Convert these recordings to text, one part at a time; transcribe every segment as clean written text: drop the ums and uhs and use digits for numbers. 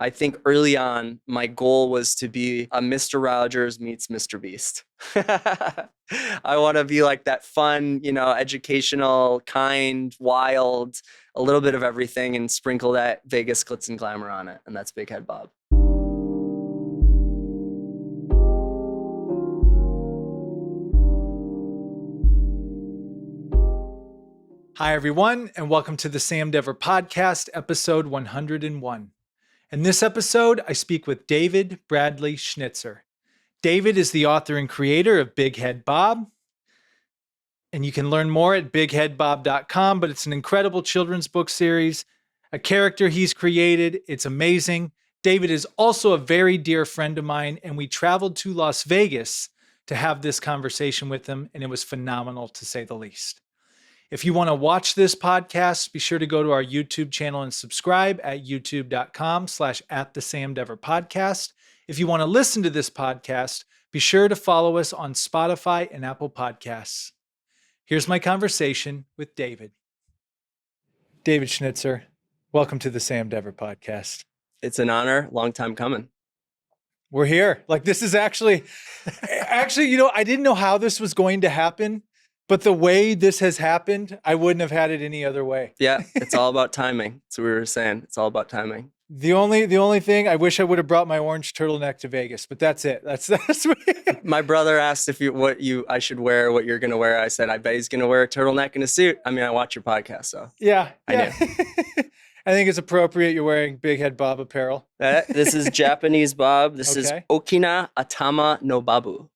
I think early on, my goal was to be a Mr. Rogers meets Mr. Beast. I want to be like that fun, educational, kind, wild, a little bit of everything and sprinkle that Vegas glitz and glamour on it. And that's Big Head Bob. Hi, everyone, and welcome to the Sam Dever Podcast, episode 101. In this episode, I speak with David Bradley Schnitzer. David is the author and creator of BigHeadBob, and you can learn more at BigHeadBob.com, but it's an incredible children's book series, a character he's created. It's amazing. David is also a very dear friend of mine, and we traveled to Las Vegas to have this conversation with him, and it was phenomenal, to say the least. If you want to watch this podcast, be sure to go to our YouTube channel and subscribe at youtube.com/@thesamdeverpodcast. If you want to listen to this podcast, be sure to follow us on Spotify and Apple Podcasts. Here's my conversation with David. David Schnitzer, welcome to the Sam Dever Podcast. It's an honor. Long time coming. We're here. This is actually, I didn't know how this was going to happen. But the way this has happened, I wouldn't have had it any other way. Yeah, it's all about timing. That's what we were saying. It's all about timing. The only thing, I wish I would have brought my orange turtleneck to Vegas, but that's it. That's My brother asked I should wear, what you're gonna wear. I said, I bet he's gonna wear a turtleneck and a suit. I mean, I watch your podcast, so yeah. I knew. I think it's appropriate you're wearing Big Head Bob apparel. This is Japanese Bob. This is Okina Atama no Babu.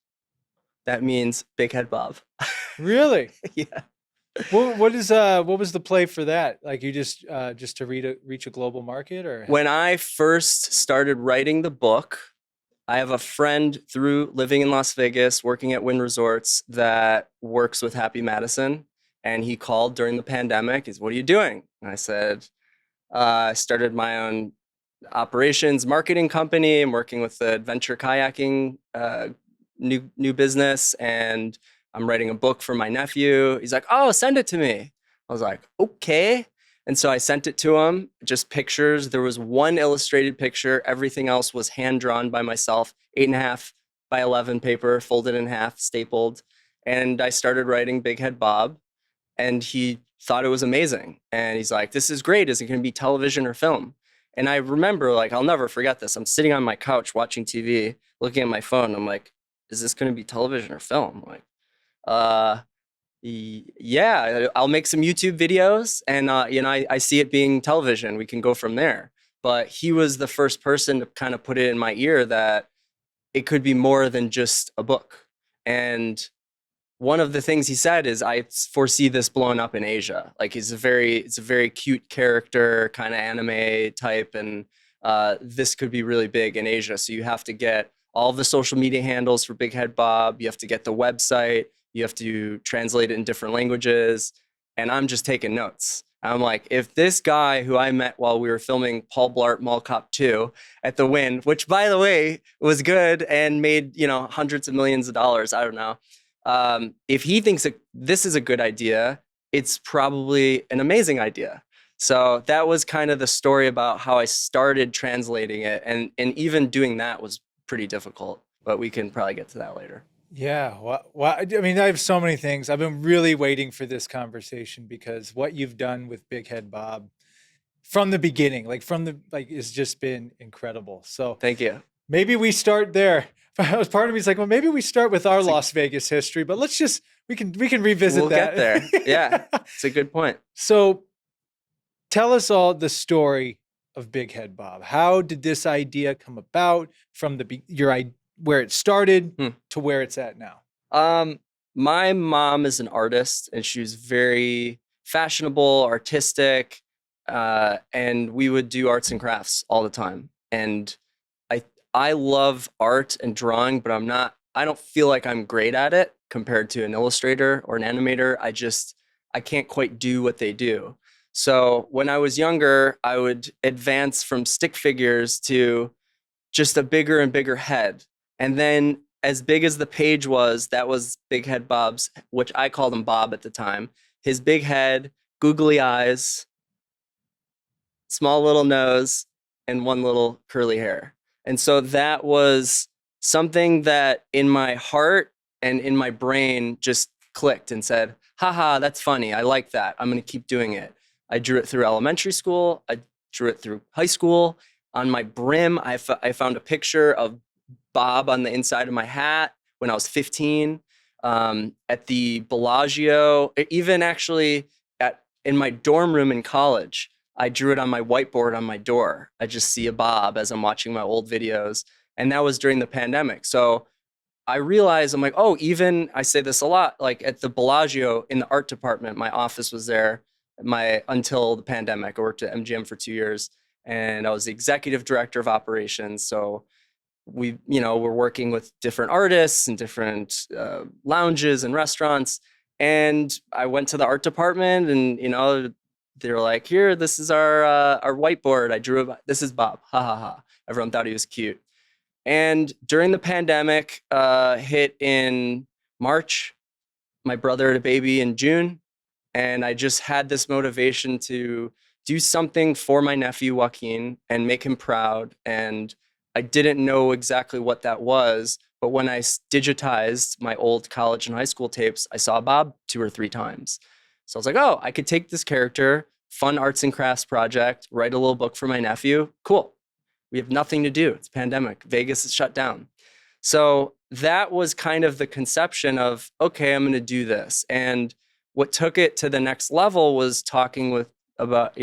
That means Big Head Bob. Really? Yeah. What was the play for that? You just to reach a global market, or? When I first started writing the book, I have a friend through living in Las Vegas, working at Wynn Resorts, that works with Happy Madison, and he called during the pandemic. He's, "What are you doing?" And I said, "I started my own operations marketing company. I'm working with the adventure kayaking new business, and I'm writing a book for my nephew." He's like, "Oh, send it to me." I was like, "Okay." And so I sent it to him, just pictures. There was one illustrated picture. Everything else was hand drawn by myself, 8.5 by 11 paper, folded in half, stapled. And I started writing Big Head Bob, and he thought it was amazing. And he's like, "This is great. Is it going to be television or film?" And I remember, I'll never forget this. I'm sitting on my couch watching TV, looking at my phone. I'm like, "Is this going to be television or film?" I'm like, yeah, I'll make some YouTube videos, and I see it being television. We can go from there. But he was the first person to kind of put it in my ear that it could be more than just a book. And one of the things he said is, "I foresee this blowing up in Asia." It's a very cute character, kind of anime type, and this could be really big in Asia. So you have to get all the social media handles for Big Head Bob. You have to get the website. You have to translate it in different languages. And I'm just taking notes. I'm like, if this guy who I met while we were filming Paul Blart Mall Cop 2 at the Wynn, which, by the way, was good and made, hundreds of millions of dollars, I don't know. If he thinks that this is a good idea, it's probably an amazing idea. So that was kind of the story about how I started translating it. And even doing that was pretty difficult, but we can probably get to that later. Yeah. Well, I mean, I have so many things. I've been really waiting for this conversation because what you've done with Big Head Bob from the beginning, has just been incredible. So thank you. Maybe we start there. Part of me is like, well, maybe we start with our Las Vegas history, but we can revisit that. We'll get there. Yeah. It's a good point. So tell us all the story of Big Head Bob. How did this idea come about from where it started to where it's at now? My mom is an artist, and she was very fashionable, artistic, and we would do arts and crafts all the time. And I love art and drawing, but I don't feel like I'm great at it compared to an illustrator or an animator. I can't quite do what they do. So when I was younger, I would advance from stick figures to just a bigger and bigger head. And then as big as the page was, that was Big Head Bob's, which I called him Bob at the time. His big head, googly eyes, small little nose, and one little curly hair. And so that was something that in my heart and in my brain just clicked and said, haha, that's funny. I like that. I'm going to keep doing it. I drew it through elementary school. I drew it through high school. On my brim, I found a picture of Bob on the inside of my hat when I was 15. At the Bellagio, even actually in my dorm room in college, I drew it on my whiteboard on my door. I just see a Bob as I'm watching my old videos. And that was during the pandemic. So I realized, I'm like, oh, even I say this a lot, like at the Bellagio in the art department, my office was there until the pandemic. I worked at MGM for 2 years and I was the executive director of operations. So we're working with different artists and different lounges and restaurants. And I went to the art department and, they're like, here, this is our whiteboard. I drew this is Bob. Ha ha ha. Everyone thought he was cute. And during the pandemic hit in March, my brother had a baby in June. And I just had this motivation to do something for my nephew, Joaquin, and make him proud. And I didn't know exactly what that was. But when I digitized my old college and high school tapes, I saw Bob 2 or 3 times. So I was like, oh, I could take this character, fun arts and crafts project, write a little book for my nephew. Cool. We have nothing to do. It's a pandemic. Vegas is shut down. So that was kind of the conception of, okay, I'm going to do this. And what took it to the next level was talking about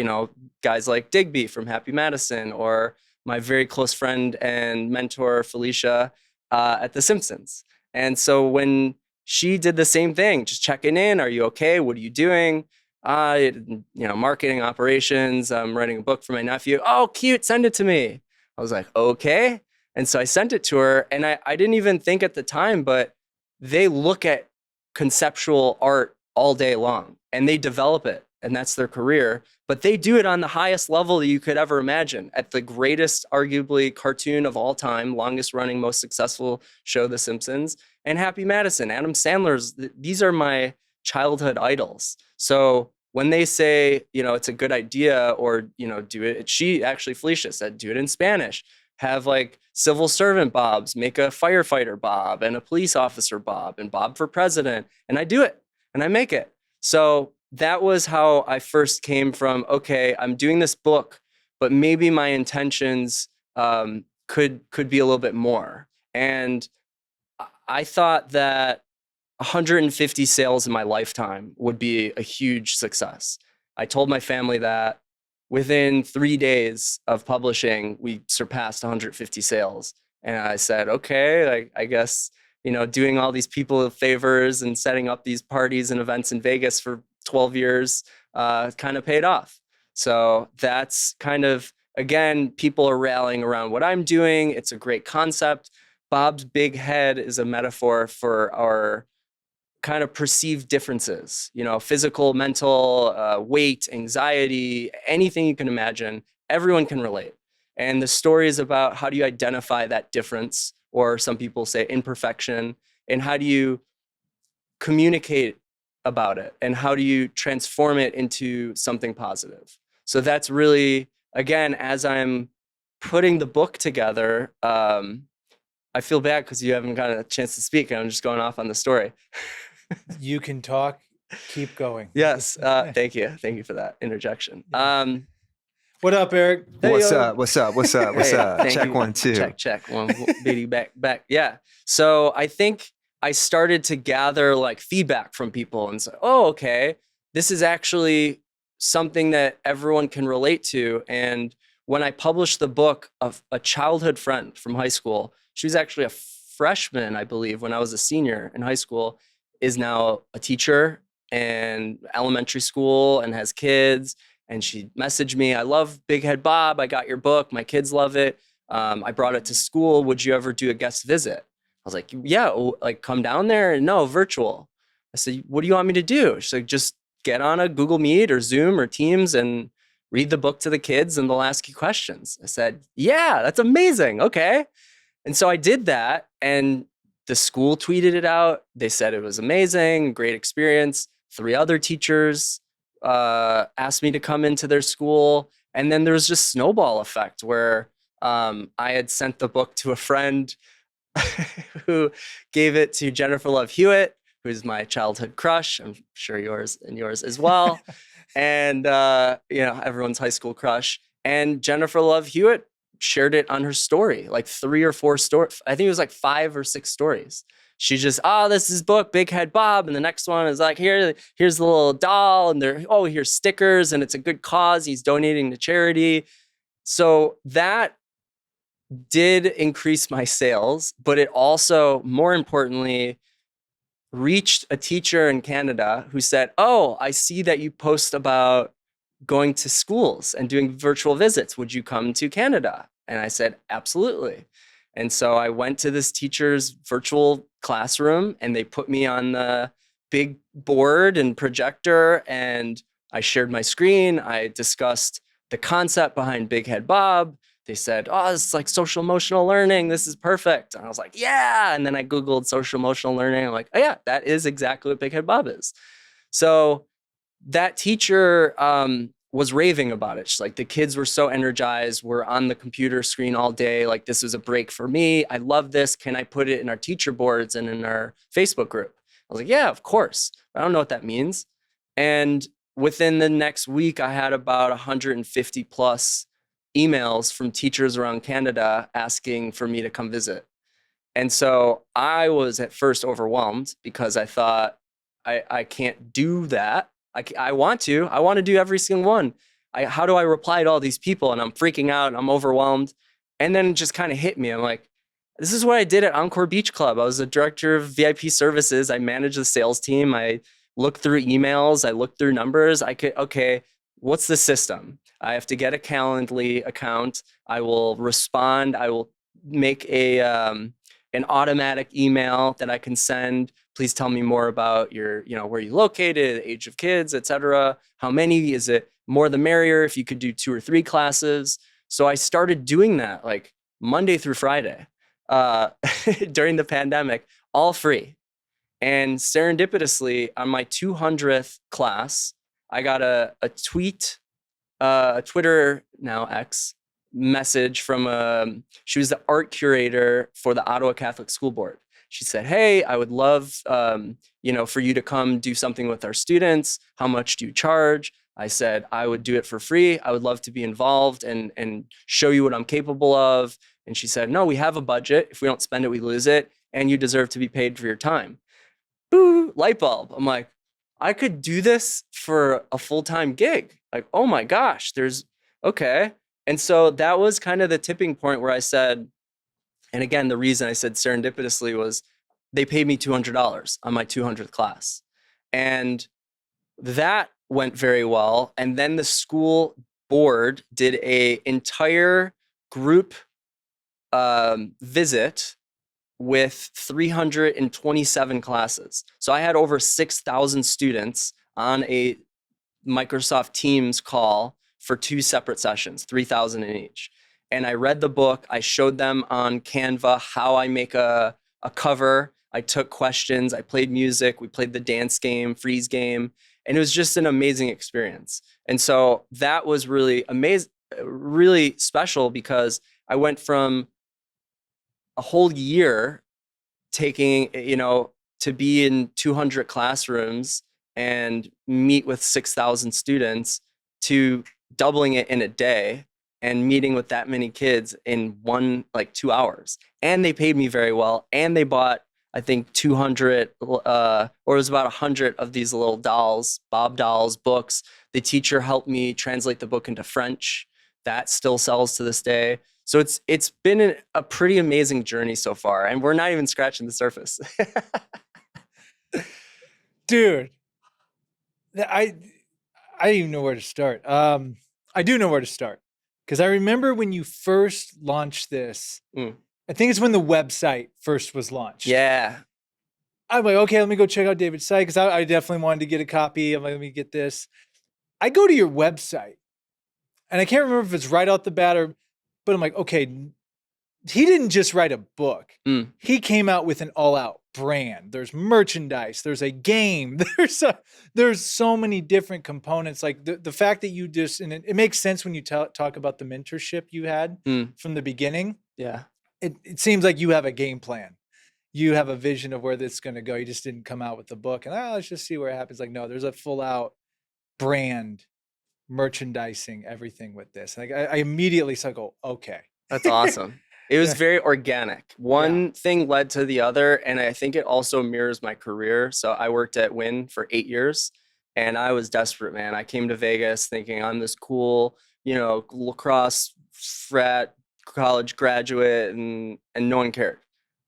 guys like Digby from Happy Madison, or my very close friend and mentor, Felicia, at The Simpsons. And so when she did the same thing, just checking in, are you okay? What are you doing? Marketing operations. I'm writing a book for my nephew. Oh, cute. Send it to me. I was like, okay. And so I sent it to her, and I didn't even think at the time, but they look at conceptual art all day long and they develop it, and that's their career. But they do it on the highest level that you could ever imagine, at the greatest, arguably, cartoon of all time, longest running, most successful show, The Simpsons, and Happy Madison, Adam Sandler's. These are my childhood idols. So when they say, it's a good idea, or, do it, Felicia said, do it in Spanish. Have like civil servant Bobs, make a firefighter Bob and a police officer Bob and Bob for president. And I do it and I make it. So that was how I first came from, okay, I'm doing this book, but maybe my intentions could be a little bit more. And I thought that 150 sales in my lifetime would be a huge success. I told my family that. Within 3 days of publishing, we surpassed 150 sales. And I said, okay, I guess, doing all these people favors and setting up these parties and events in Vegas for 12 years kind of paid off. So that's kind of, again, people are rallying around what I'm doing. It's a great concept. Bob's big head is a metaphor for our kind of perceived differences, physical, mental, weight, anxiety, anything you can imagine, everyone can relate. And the story is about how do you identify that difference, or some people say imperfection, and how do you communicate about it, and how do you transform it into something positive. So that's really, again, as I'm putting the book together, I feel bad because you haven't gotten a chance to speak, and I'm just going off on the story. You can talk, keep going. Yes. Thank you. Thank you for that interjection. What up, Eric? What's up? Check you. 1 2. Check. One bitty back. Yeah. So I think I started to gather like feedback from people and say, oh, okay, this is actually something that everyone can relate to. And when I published the book, of a childhood friend from high school, she was actually a freshman, I believe, when I was a senior in high school, is now a teacher in elementary school and has kids. And she messaged me, I love BigHeadBob. I got your book. My kids love it. I brought it to school. Would you ever do a guest visit? I was like, yeah, like come down there. No, virtual. I said, what do you want me to do? She's like, just get on a Google Meet or Zoom or Teams and read the book to the kids and they'll ask you questions. I said, yeah, that's amazing. Okay. And so I did that, and the school tweeted it out. They said it was amazing, great experience. 3 other teachers asked me to come into their school, And then there was just snowball effect where I had sent the book to a friend who gave it to Jennifer Love Hewitt, who's my childhood crush. I'm sure yours as well. And, everyone's high school crush. And Jennifer Love Hewitt shared it on her story, like 3 or 4 stories. I think it was like 5 or 6 stories. She just, this is book, BigHeadBob. And the next one is like, here's the little doll. And here's stickers. And it's a good cause. He's donating to charity. So that did increase my sales, but it also, more importantly, reached a teacher in Canada who said, I see that you post about going to schools and doing virtual visits. Would you come to Canada? And I said, absolutely. And so I went to this teacher's virtual classroom and they put me on the big board and projector and I shared my screen. I discussed the concept behind BigHeadBob. They said, it's like social emotional learning. This is perfect. And I was like, yeah. And then I Googled social emotional learning. I'm like, oh yeah, that is exactly what BigHeadBob is. So that teacher was raving about it. She's like, the kids were so energized. We're on the computer screen all day. Like, this was a break for me. I love this. Can I put it in our teacher boards and in our Facebook group? I was like, yeah, of course. I don't know what that means. And within the next week, I had about 150 plus emails from teachers around Canada asking for me to come visit. And so I was at first overwhelmed because I thought, I can't do that. I want to do every single one. How do I reply to all these people? And I'm freaking out and I'm overwhelmed. And then it just kind of hit me. I'm like, this is what I did at Encore Beach Club. I was a director of VIP services. I managed the sales team. I looked through emails. I looked through numbers. What's the system? I have to get a Calendly account. I will respond. I will make an automatic email that I can send. Please tell me more about your, where you located, age of kids, etc. How many? Is it more the merrier? If you could do 2 or 3 classes. So I started doing that like Monday through Friday during the pandemic, all free. And serendipitously, on my 200th class, I got a tweet, a Twitter, now X, message from she was the art curator for the Ottawa Catholic School Board. She said, hey, I would love for you to come do something with our students. How much do you charge? I said, I would do it for free. I would love to be involved and show you what I'm capable of. And she said, no, we have a budget. If we don't spend it, we lose it. And you deserve to be paid for your time. Boo, light bulb. I'm like, I could do this for a full-time gig. Like, oh my gosh, okay. And so that was kind of the tipping point where I said, and again, the reason I said serendipitously was they paid me $200 on my 200th class. And that went very well. And then the school board did an entire group visit with 327 classes. So I had over 6,000 students on a Microsoft Teams call for 2 separate sessions, 3,000 in each. And I read the book. I showed them on Canva how I make a cover. I took questions. I played music. We played the dance game, freeze game. And it was just an amazing experience. And so that was really amazing, really special because I went from a whole year taking, to be in 200 classrooms and meet with 6,000 students to doubling it in a day and meeting with that many kids in 2 hours. And they paid me very well. And they bought, I think 200, or it was about 100 of these little dolls, Bob dolls, books. The teacher helped me translate the book into French. That still sells to this day. So it's been a pretty amazing journey so far, and we're not even scratching the surface. Dude, I don't even know where to start. I do know where to start because I remember when you first launched this. I think it's when the website first was launched. Yeah. I'm like, okay, let me go check out David's site because I definitely wanted to get a copy. I'm like, let me get this. I go to your website, and I can't remember if it's right out the bat but I'm like, okay, he didn't just write a book. He came out with an all-out brand, there's merchandise, there's a game, there's so many different components. Like the fact that you just, and it makes sense when you talk about the mentorship you had from the beginning. Yeah. It seems like you have a game plan. You have a vision of where this is going to go. You just didn't come out with the book and let's just see where it happens. Like, no, there's a full out brand, merchandising, everything with this. Like I immediately go, okay. That's awesome. It was very organic. One thing led to the other, and I think it also mirrors my career. So I worked at Wynn for 8 years, and I was desperate, man. I came to Vegas thinking I'm this cool, lacrosse frat college graduate, and no one cared.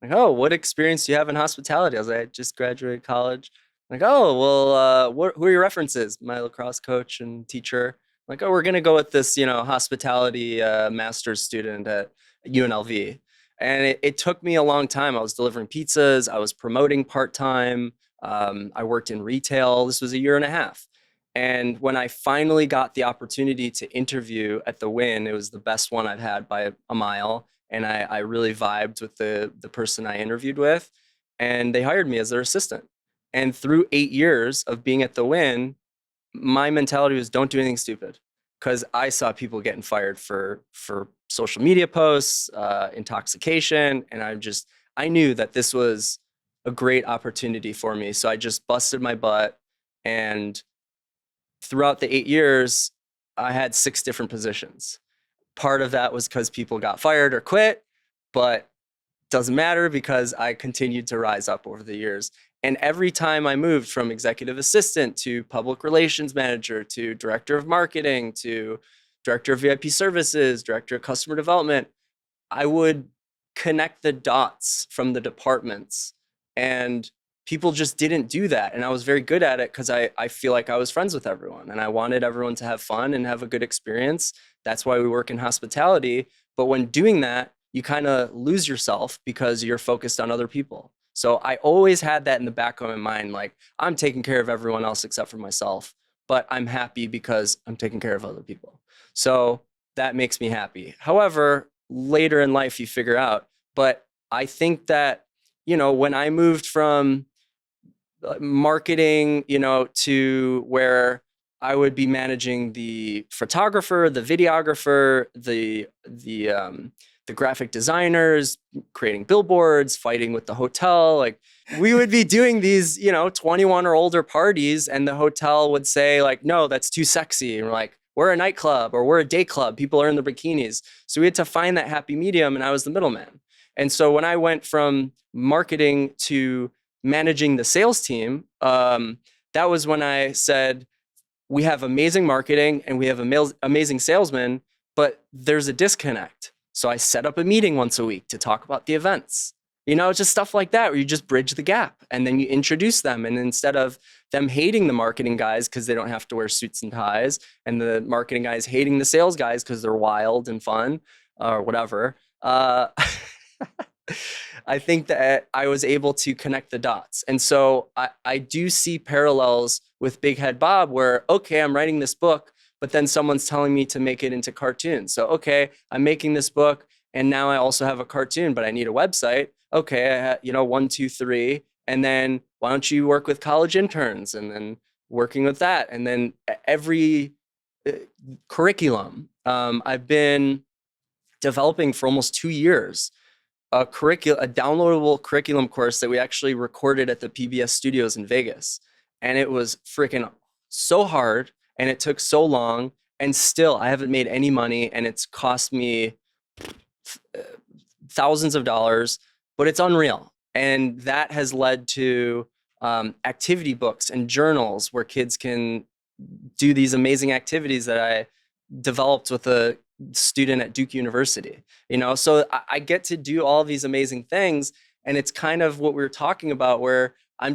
Like, oh, what experience do you have in hospitality? I was like, I just graduated college. Like, oh, well, who are your references? My lacrosse coach and teacher. Like, oh, we're gonna go with this, hospitality master's student at UNLV. And it took me a long time. I was delivering pizzas. I was promoting part-time. I worked in retail. This was a year and a half. And when I finally got the opportunity to interview at the Wynn, it was the best one I've had by a mile. And I really vibed with the person I interviewed with. And they hired me as their assistant. And through 8 years of being at the Wynn, my mentality was don't do anything stupid. Because I saw people getting fired for social media posts, intoxication. And I knew that this was a great opportunity for me. So I just busted my butt. And throughout the 8 years, I had 6 different positions. Part of that was because people got fired or quit, but doesn't matter because I continued to rise up over the years. And every time I moved from executive assistant to public relations manager to director of marketing to director of VIP services, director of customer development, I would connect the dots from the departments. And people just didn't do that. And I was very good at it because I feel like I was friends with everyone and I wanted everyone to have fun and have a good experience. That's why we work in hospitality. But when doing that, you kind of lose yourself because you're focused on other people. So I always had that in the back of my mind, like I'm taking care of everyone else except for myself, but I'm happy because I'm taking care of other people. So that makes me happy. However, later in life you figure out, but I think that, when I moved from marketing, to where I would be managing the photographer, the videographer, the graphic designers, creating billboards, fighting with the hotel. Like we would be doing these, 21 or older parties and the hotel would say like, no, that's too sexy. And we're like, we're a nightclub or we're a day club. People are in their bikinis. So we had to find that happy medium and I was the middleman. And so when I went from marketing to managing the sales team, that was when I said, we have amazing marketing and we have amazing salesmen, but there's a disconnect. So I set up a meeting once a week to talk about the events. Just stuff like that, where you just bridge the gap and then you introduce them. And instead of them hating the marketing guys because they don't have to wear suits and ties, and the marketing guys hating the sales guys because they're wild and fun or whatever, I think that I was able to connect the dots. And so I do see parallels with BigHeadBob where, okay, I'm writing this book, but then someone's telling me to make it into cartoons. So, okay, I'm making this book and now I also have a cartoon, but I need a website. Okay, 1, 2, 3. And then why don't you work with college interns and then working with that. And then every curriculum I've been developing for almost 2 years. A downloadable curriculum course that we actually recorded at the PBS studios in Vegas. And it was freaking so hard and it took so long and still I haven't made any money and it's cost me thousands of dollars, but it's unreal. And that has led to activity books and journals where kids can do these amazing activities that I developed with a student at Duke University, so I get to do all these amazing things. And it's kind of what we were talking about where I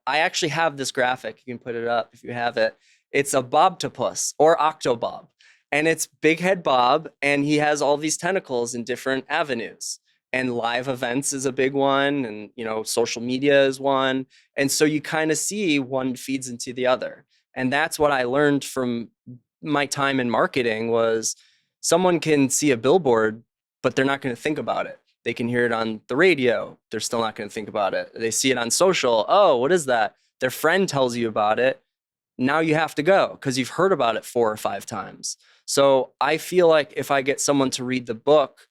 actually have this graphic. You can put it up if you have it. It's a bobtopus or octobob and it's BigHeadBob. And he has all these tentacles in different avenues and live events is a big one. And, social media is one. And so you kind of see one feeds into the other. And that's what I learned from my time in marketing was someone can see a billboard, but they're not going to think about it. They can hear it on the radio. They're still not going to think about it. They see it on social. Oh, what is that? Their friend tells you about it. Now you have to go because you've heard about it 4 or 5 times. So I feel like if I get someone to read the book,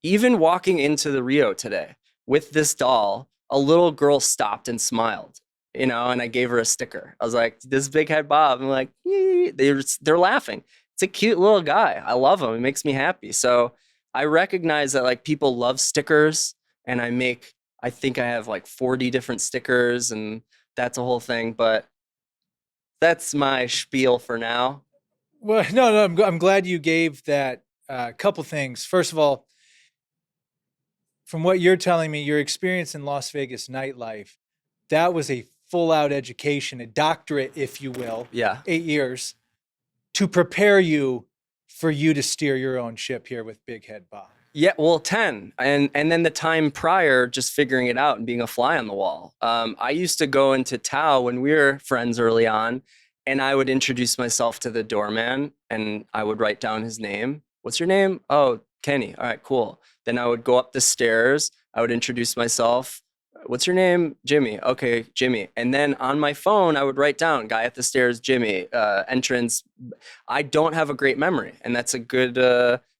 even walking into the Rio today with this doll, a little girl stopped and smiled, and I gave her a sticker. I was like, this is BigHeadBob. I'm like, they're laughing. It's a cute little guy. I love him. It makes me happy. So I recognize that like people love stickers, and I think I have like 40 different stickers, and that's a whole thing. But that's my spiel for now. Well, no, I'm glad you gave that couple things. First of all, from what you're telling me, your experience in Las Vegas nightlife, that was a full-out education, a doctorate, if you will. Yeah. 8 years to prepare you for you to steer your own ship here with BigHeadBob. Yeah, well, 10. And then the time prior, just figuring it out and being a fly on the wall. I used to go into Tao when we were friends early on, and I would introduce myself to the doorman, and I would write down his name. What's your name? Oh, Kenny. All right, cool. Then I would go up the stairs. I would introduce myself. What's your name? Jimmy. Okay, Jimmy. And then on my phone, I would write down, guy at the stairs, Jimmy, entrance. I don't have a great memory, and that's a good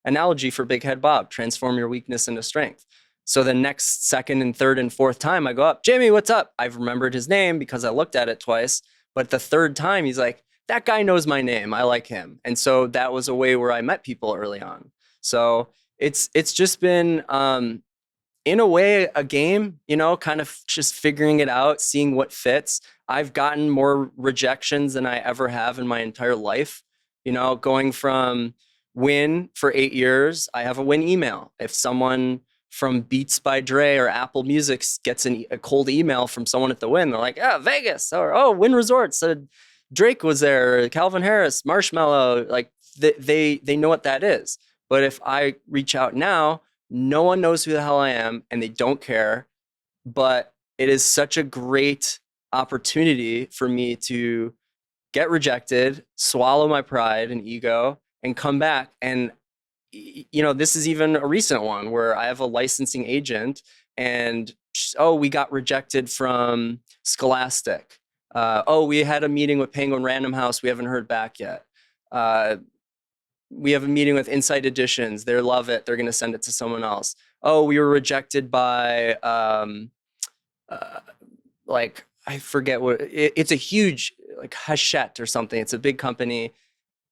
analogy for BigHeadBob. Transform your weakness into strength. So the next second and third and fourth time I go up, Jimmy, what's up? I've remembered his name because I looked at it twice. But the third time, he's like, that guy knows my name. I like him. And so that was a way where I met people early on. So it's just been, in a way, a game, kind of just figuring it out, seeing what fits. I've gotten more rejections than I ever have in my entire life. Going from Win for 8 years, I have a Win email. If someone from Beats by Dre or Apple Music gets a cold email from someone at the Win, they're like, Vegas, or Win Resorts, Drake was there, Calvin Harris, Marshmello, like they know what that is. But if I reach out now, no one knows who the hell I am, and they don't care. But it is such a great opportunity for me to get rejected, swallow my pride and ego, and come back. And this is even a recent one where I have a licensing agent, and we got rejected from Scholastic. We had a meeting with Penguin Random House. We haven't heard back yet. We have a meeting with Insight Editions. They love it. They're going to send it to someone else. We were rejected by, I forget what, it's a huge, like Hachette or something. It's a big company.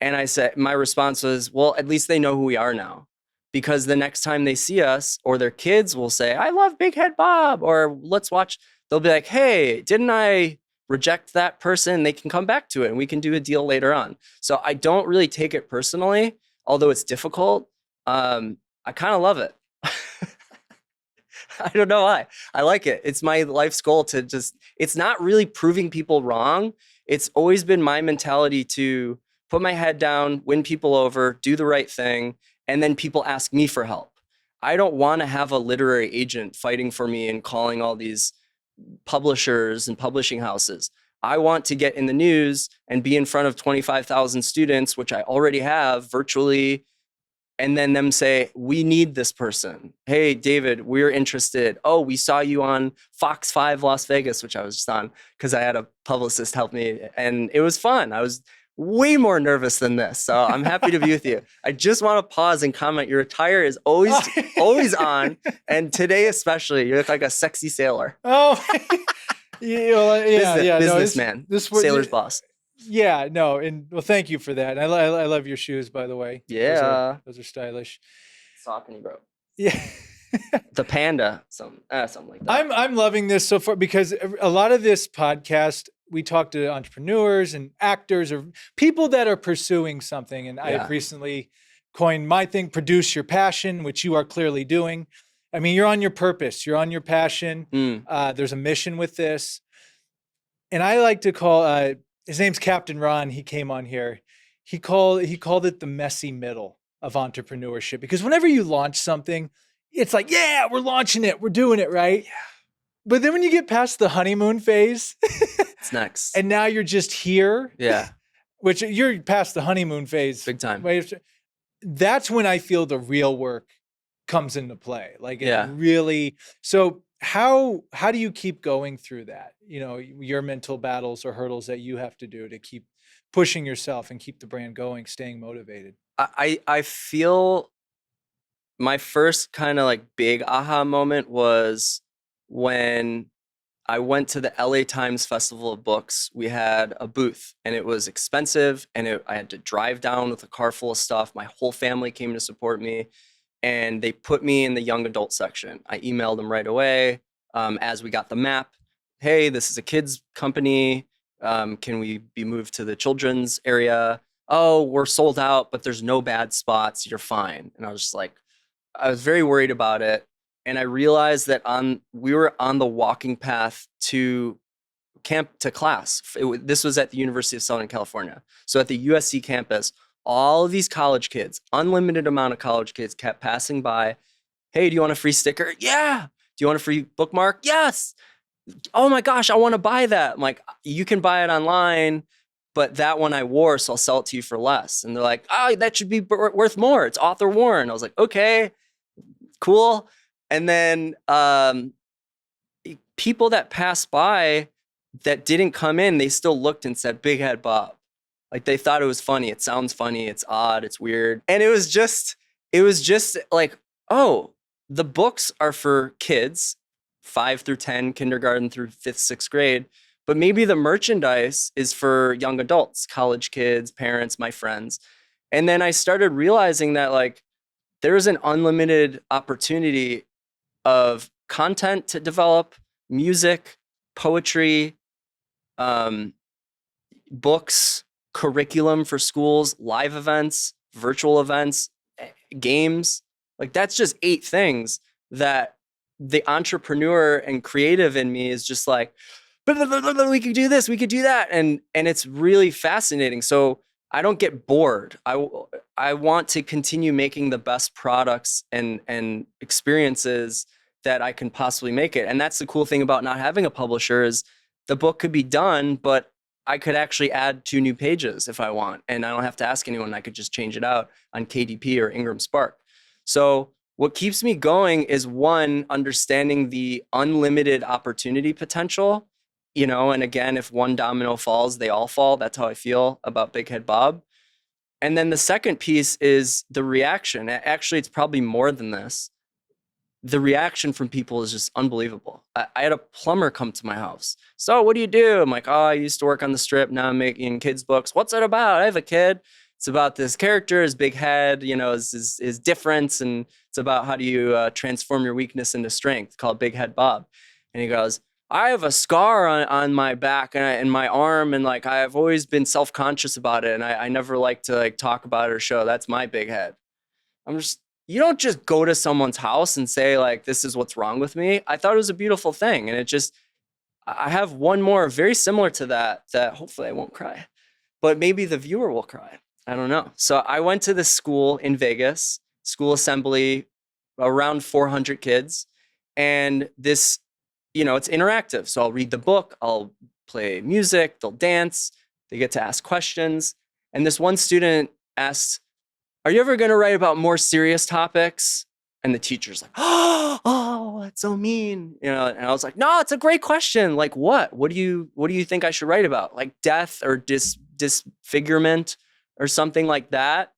And I said, my response was, well, at least they know who we are now. Because the next time they see us, or their kids will say, I love BigHeadBob, or let's watch. They'll be like, hey, didn't I reject that person? They can come back to it and we can do a deal later on. So I don't really take it personally, although it's difficult. I kind of love it. I don't know why. I like it. It's my life's goal to it's not really proving people wrong. It's always been my mentality to put my head down, win people over, do the right thing, and then people ask me for help. I don't want to have a literary agent fighting for me and calling all these publishers and publishing houses. I want to get in the news and be in front of 25,000 students, which I already have virtually, and then them say, we need this person. Hey, David, we're interested. Oh, we saw you on Fox 5 Las Vegas, which I was just on because I had a publicist help me, and it was fun. I was way more nervous than this. So I'm happy to be with you. I just want to pause and comment. Your attire is always on. And today especially, you look like a sexy sailor. Oh, Businessman, sailor's boss. Yeah, no. And well, thank you for that. I love your shoes, by the way. Yeah. Those are stylish. Saucony, bro. Yeah. The panda, something like that. I'm loving this so far because a lot of this podcast, we talk to entrepreneurs and actors or people that are pursuing something. And I have recently coined my thing, produce your passion, which you are clearly doing. I mean, you're on your purpose. You're on your passion. There's a mission with this. And I like to call, his name's Captain Ron. He came on here. He called it the messy middle of entrepreneurship, because whenever you launch something, it's like, yeah, we're launching it. We're doing it, right? Yeah. But then when you get past the honeymoon phase, it's next. And now you're just here. Yeah. Which you're past the honeymoon phase. Big time. That's when I feel the real work comes into play. Like it Yeah. really, so how do you keep going through that? You know, your mental battles or hurdles that you have to do to keep pushing yourself and keep the brand going, staying motivated. I feel my first kind of like big aha moment was when I went to the LA Times Festival of Books. We had a booth and it was expensive and I had to drive down with a car full of stuff. My whole family came to support me and they put me in the young adult section. I emailed them right away as we got the map. Hey, this is a kids company. Can we be moved to the children's area? Oh, we're sold out, but there's no bad spots. You're fine. And I was just like, I was very worried about it. And I realized that we were on the walking path to class. This was at the University of Southern California. So at the USC campus, all of these college kids, unlimited amount of college kids kept passing by. Hey, do you want a free sticker? Yeah. Do you want a free bookmark? Yes. Oh my gosh, I want to buy that. I'm like, you can buy it online, but that one I wore, so I'll sell it to you for less. And they're like, oh, that should be worth more. It's author worn. I was like, okay, cool. And then people that passed by that didn't come in, they still looked and said, BigHeadBob. Like they thought it was funny. It sounds funny. It's odd. It's weird. And it was just like, oh, the books are for kids, 5 through 10, kindergarten through 5th, 6th grade. But maybe the merchandise is for young adults, college kids, parents, my friends. And then I started realizing that like there is an unlimited opportunity of content to develop, music, poetry, books, curriculum for schools, live events, virtual events, games. Like that's just 8 things that the entrepreneur and creative in me is just like, we could do this, we could do that. And it's really fascinating. So I don't get bored. I want to continue making the best products and experiences that I can possibly make it. And that's the cool thing about not having a publisher is the book could be done, but I could actually add 2 new pages if I want. And I don't have to ask anyone. I could just change it out on KDP or Ingram Spark. So what keeps me going is one, understanding the unlimited opportunity potential, you know, and again, if one domino falls, they all fall. That's how I feel about BigHeadBob. And then the second piece is the reaction. Actually, it's probably more than this. The reaction from people is just unbelievable. I had a plumber come to my house. So what do you do? I'm like, oh, I used to work on the strip. Now I'm making kids' books. What's it about? I have a kid. It's about this character, his big head, you know, his difference. And it's about how do you transform your weakness into strength, called BigHeadBob. And he goes, I have a scar on my back and my arm. And like, I've always been self-conscious about it. And I never like to like talk about it or show. That's my big head. You don't just go to someone's house and say like, this is what's wrong with me. I thought it was a beautiful thing. And I have one more very similar to that hopefully I won't cry, but maybe the viewer will cry. I don't know. So I went to this school in Vegas, school assembly, around 400 kids. And this, you know, it's interactive. So I'll read the book, I'll play music, they'll dance, they get to ask questions. And this one student asked, are you ever going to write about more serious topics? And the teacher's like, oh, that's so mean. You know, and I was like, no, it's a great question. Like what? What do you think I should write about? Like death or disfigurement or something like that.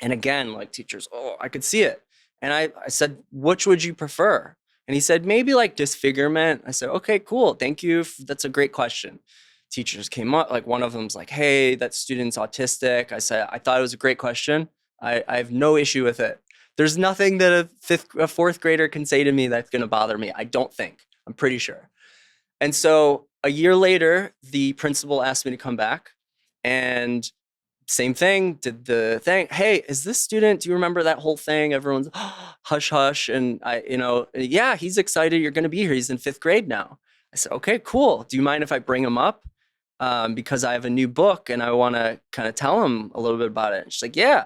And again, like teachers, oh, I could see it. And I said, which would you prefer? And he said, maybe like disfigurement. I said, okay, cool. Thank you. That's a great question. Teachers came up, like one of them's like, hey, that student's autistic. I said, I thought it was a great question. I have no issue with it. There's nothing that a 4th grader can say to me that's going to bother me. I don't think. I'm pretty sure. And so a year later, the principal asked me to come back and same thing, did the thing. Hey, is this student, do you remember that whole thing? Everyone's hush, hush. And yeah, he's excited. You're going to be here. He's in 5th grade now. I said, okay, cool. Do you mind if I bring him up? Because I have a new book and I want to kind of tell him a little bit about it. And she's like, yeah.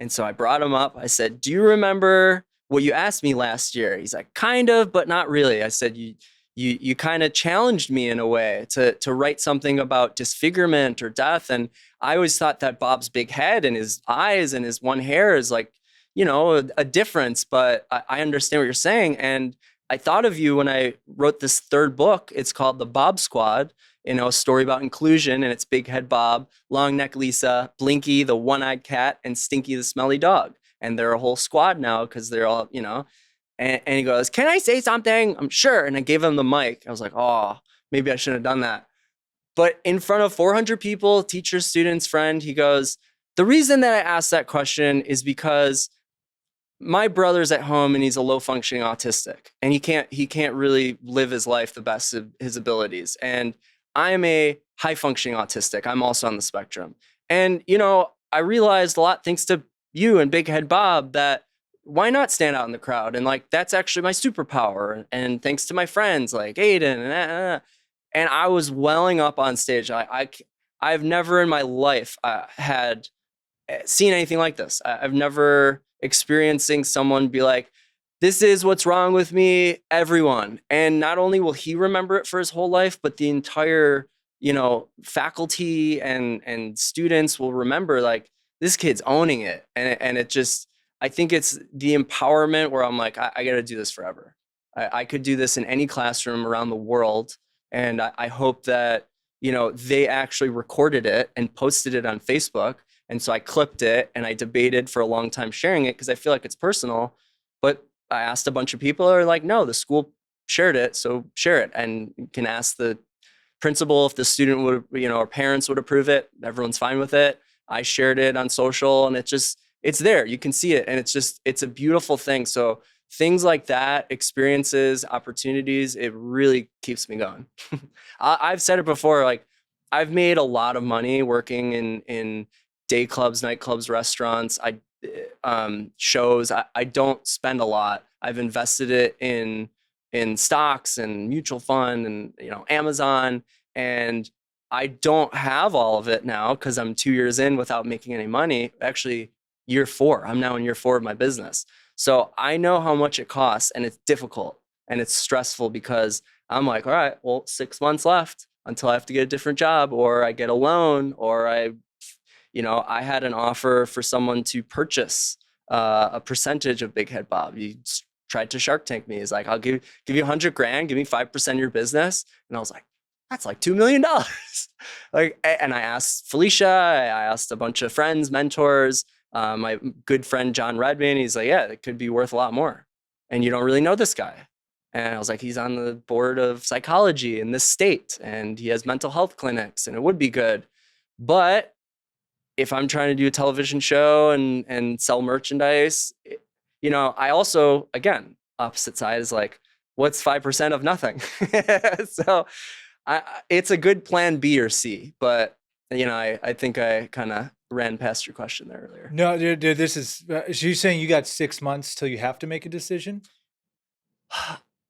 And so I brought him up. I said, do you remember what you asked me last year? He's like, kind of, but not really. I said, you kind of challenged me in a way to write something about disfigurement or death. And I always thought that Bob's big head and his eyes and his one hair is like, a difference, but I understand what you're saying. And I thought of you when I wrote this third book. It's called The Bob Squad, a story about inclusion. And it's Big Head Bob, Long Neck Lisa, Blinky, the one-eyed cat, and Stinky, the smelly dog. And they're a whole squad now because they're all, and he goes, "Can I say something?" I'm sure. And I gave him the mic. I was like, oh, maybe I shouldn't have done that. But in front of 400 people, teachers, students, friend, he goes, "The reason that I asked that question is because my brother's at home and he's a low functioning autistic and he can't really live his life the best of his abilities. And I am a high functioning autistic. I'm also on the spectrum. And, I realized a lot thanks to you and Big Head Bob that why not stand out in the crowd? And like, that's actually my superpower. And thanks to my friends like Aiden and I was welling up on stage. I've never in my life had seen anything like this. I've never experiencing someone be like, "This is what's wrong with me, everyone." And not only will he remember it for his whole life, but the entire, faculty and students will remember like this kid's owning it. And it just, I think it's the empowerment where I'm like, I got to do this forever. I could do this in any classroom around the world. And I hope that, they actually recorded it and posted it on Facebook. And so I clipped it and I debated for a long time sharing it because I feel like it's personal. But I asked a bunch of people who are like, no, the school shared it, so share it. And you can ask the principal if the student would, or parents would approve it. Everyone's fine with it. I shared it on social and it's there. You can see it. And it's a beautiful thing. So things like that, experiences, opportunities, it really keeps me going. I've said it before, like I've made a lot of money working in day clubs, nightclubs, restaurants, shows. I don't spend a lot. I've invested it in stocks and mutual fund and Amazon, and I don't have all of it now because I'm 2 years in without making any money. Actually, year 4. I'm now in year 4 of my business. So I know how much it costs, and it's difficult and it's stressful because I'm like, all right, well, 6 months left until I have to get a different job or I get a loan or I had an offer for someone to purchase a percentage of Big Head Bob. He tried to Shark Tank me. He's like, "I'll give you $100,000, give me 5% of your business." And I was like, that's like $2 million. And I asked Felicia, I asked a bunch of friends, mentors, my good friend, John Redman. He's like, "Yeah, it could be worth a lot more. And you don't really know this guy." And I was like, "He's on the board of psychology in this state and he has mental health clinics and it would be good. But if I'm trying to do a television show and sell merchandise, I also, again, opposite side is like, what's 5% of nothing?" So it's a good plan B or C, but I think I kind of ran past your question there earlier. No, dude, this is, so you're saying you got 6 months till you have to make a decision?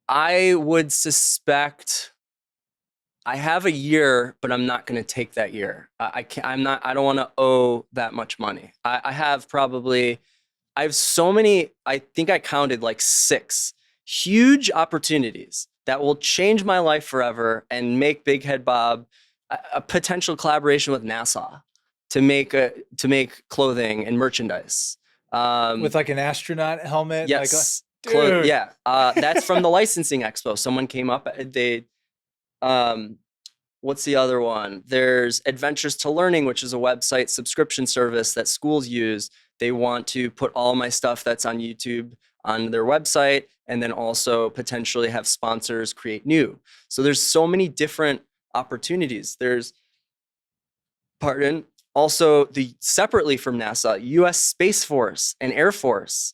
I would suspect I have a year, but I'm not going to take that year. I can't, I don't want to owe that much money. I have so many, I think I counted like 6 huge opportunities that will change my life forever and make Big Head Bob a potential collaboration with NASA to make clothing and merchandise. With like an astronaut helmet? Yes. Dude. Yeah. That's from the licensing expo. Someone came up, what's the other one? There's Adventures to Learning, which is a website subscription service that schools use. They want to put all my stuff that's on YouTube on their website and then also potentially have sponsors create new. So there's so many different opportunities. There's, also separately from NASA, US Space Force and Air Force.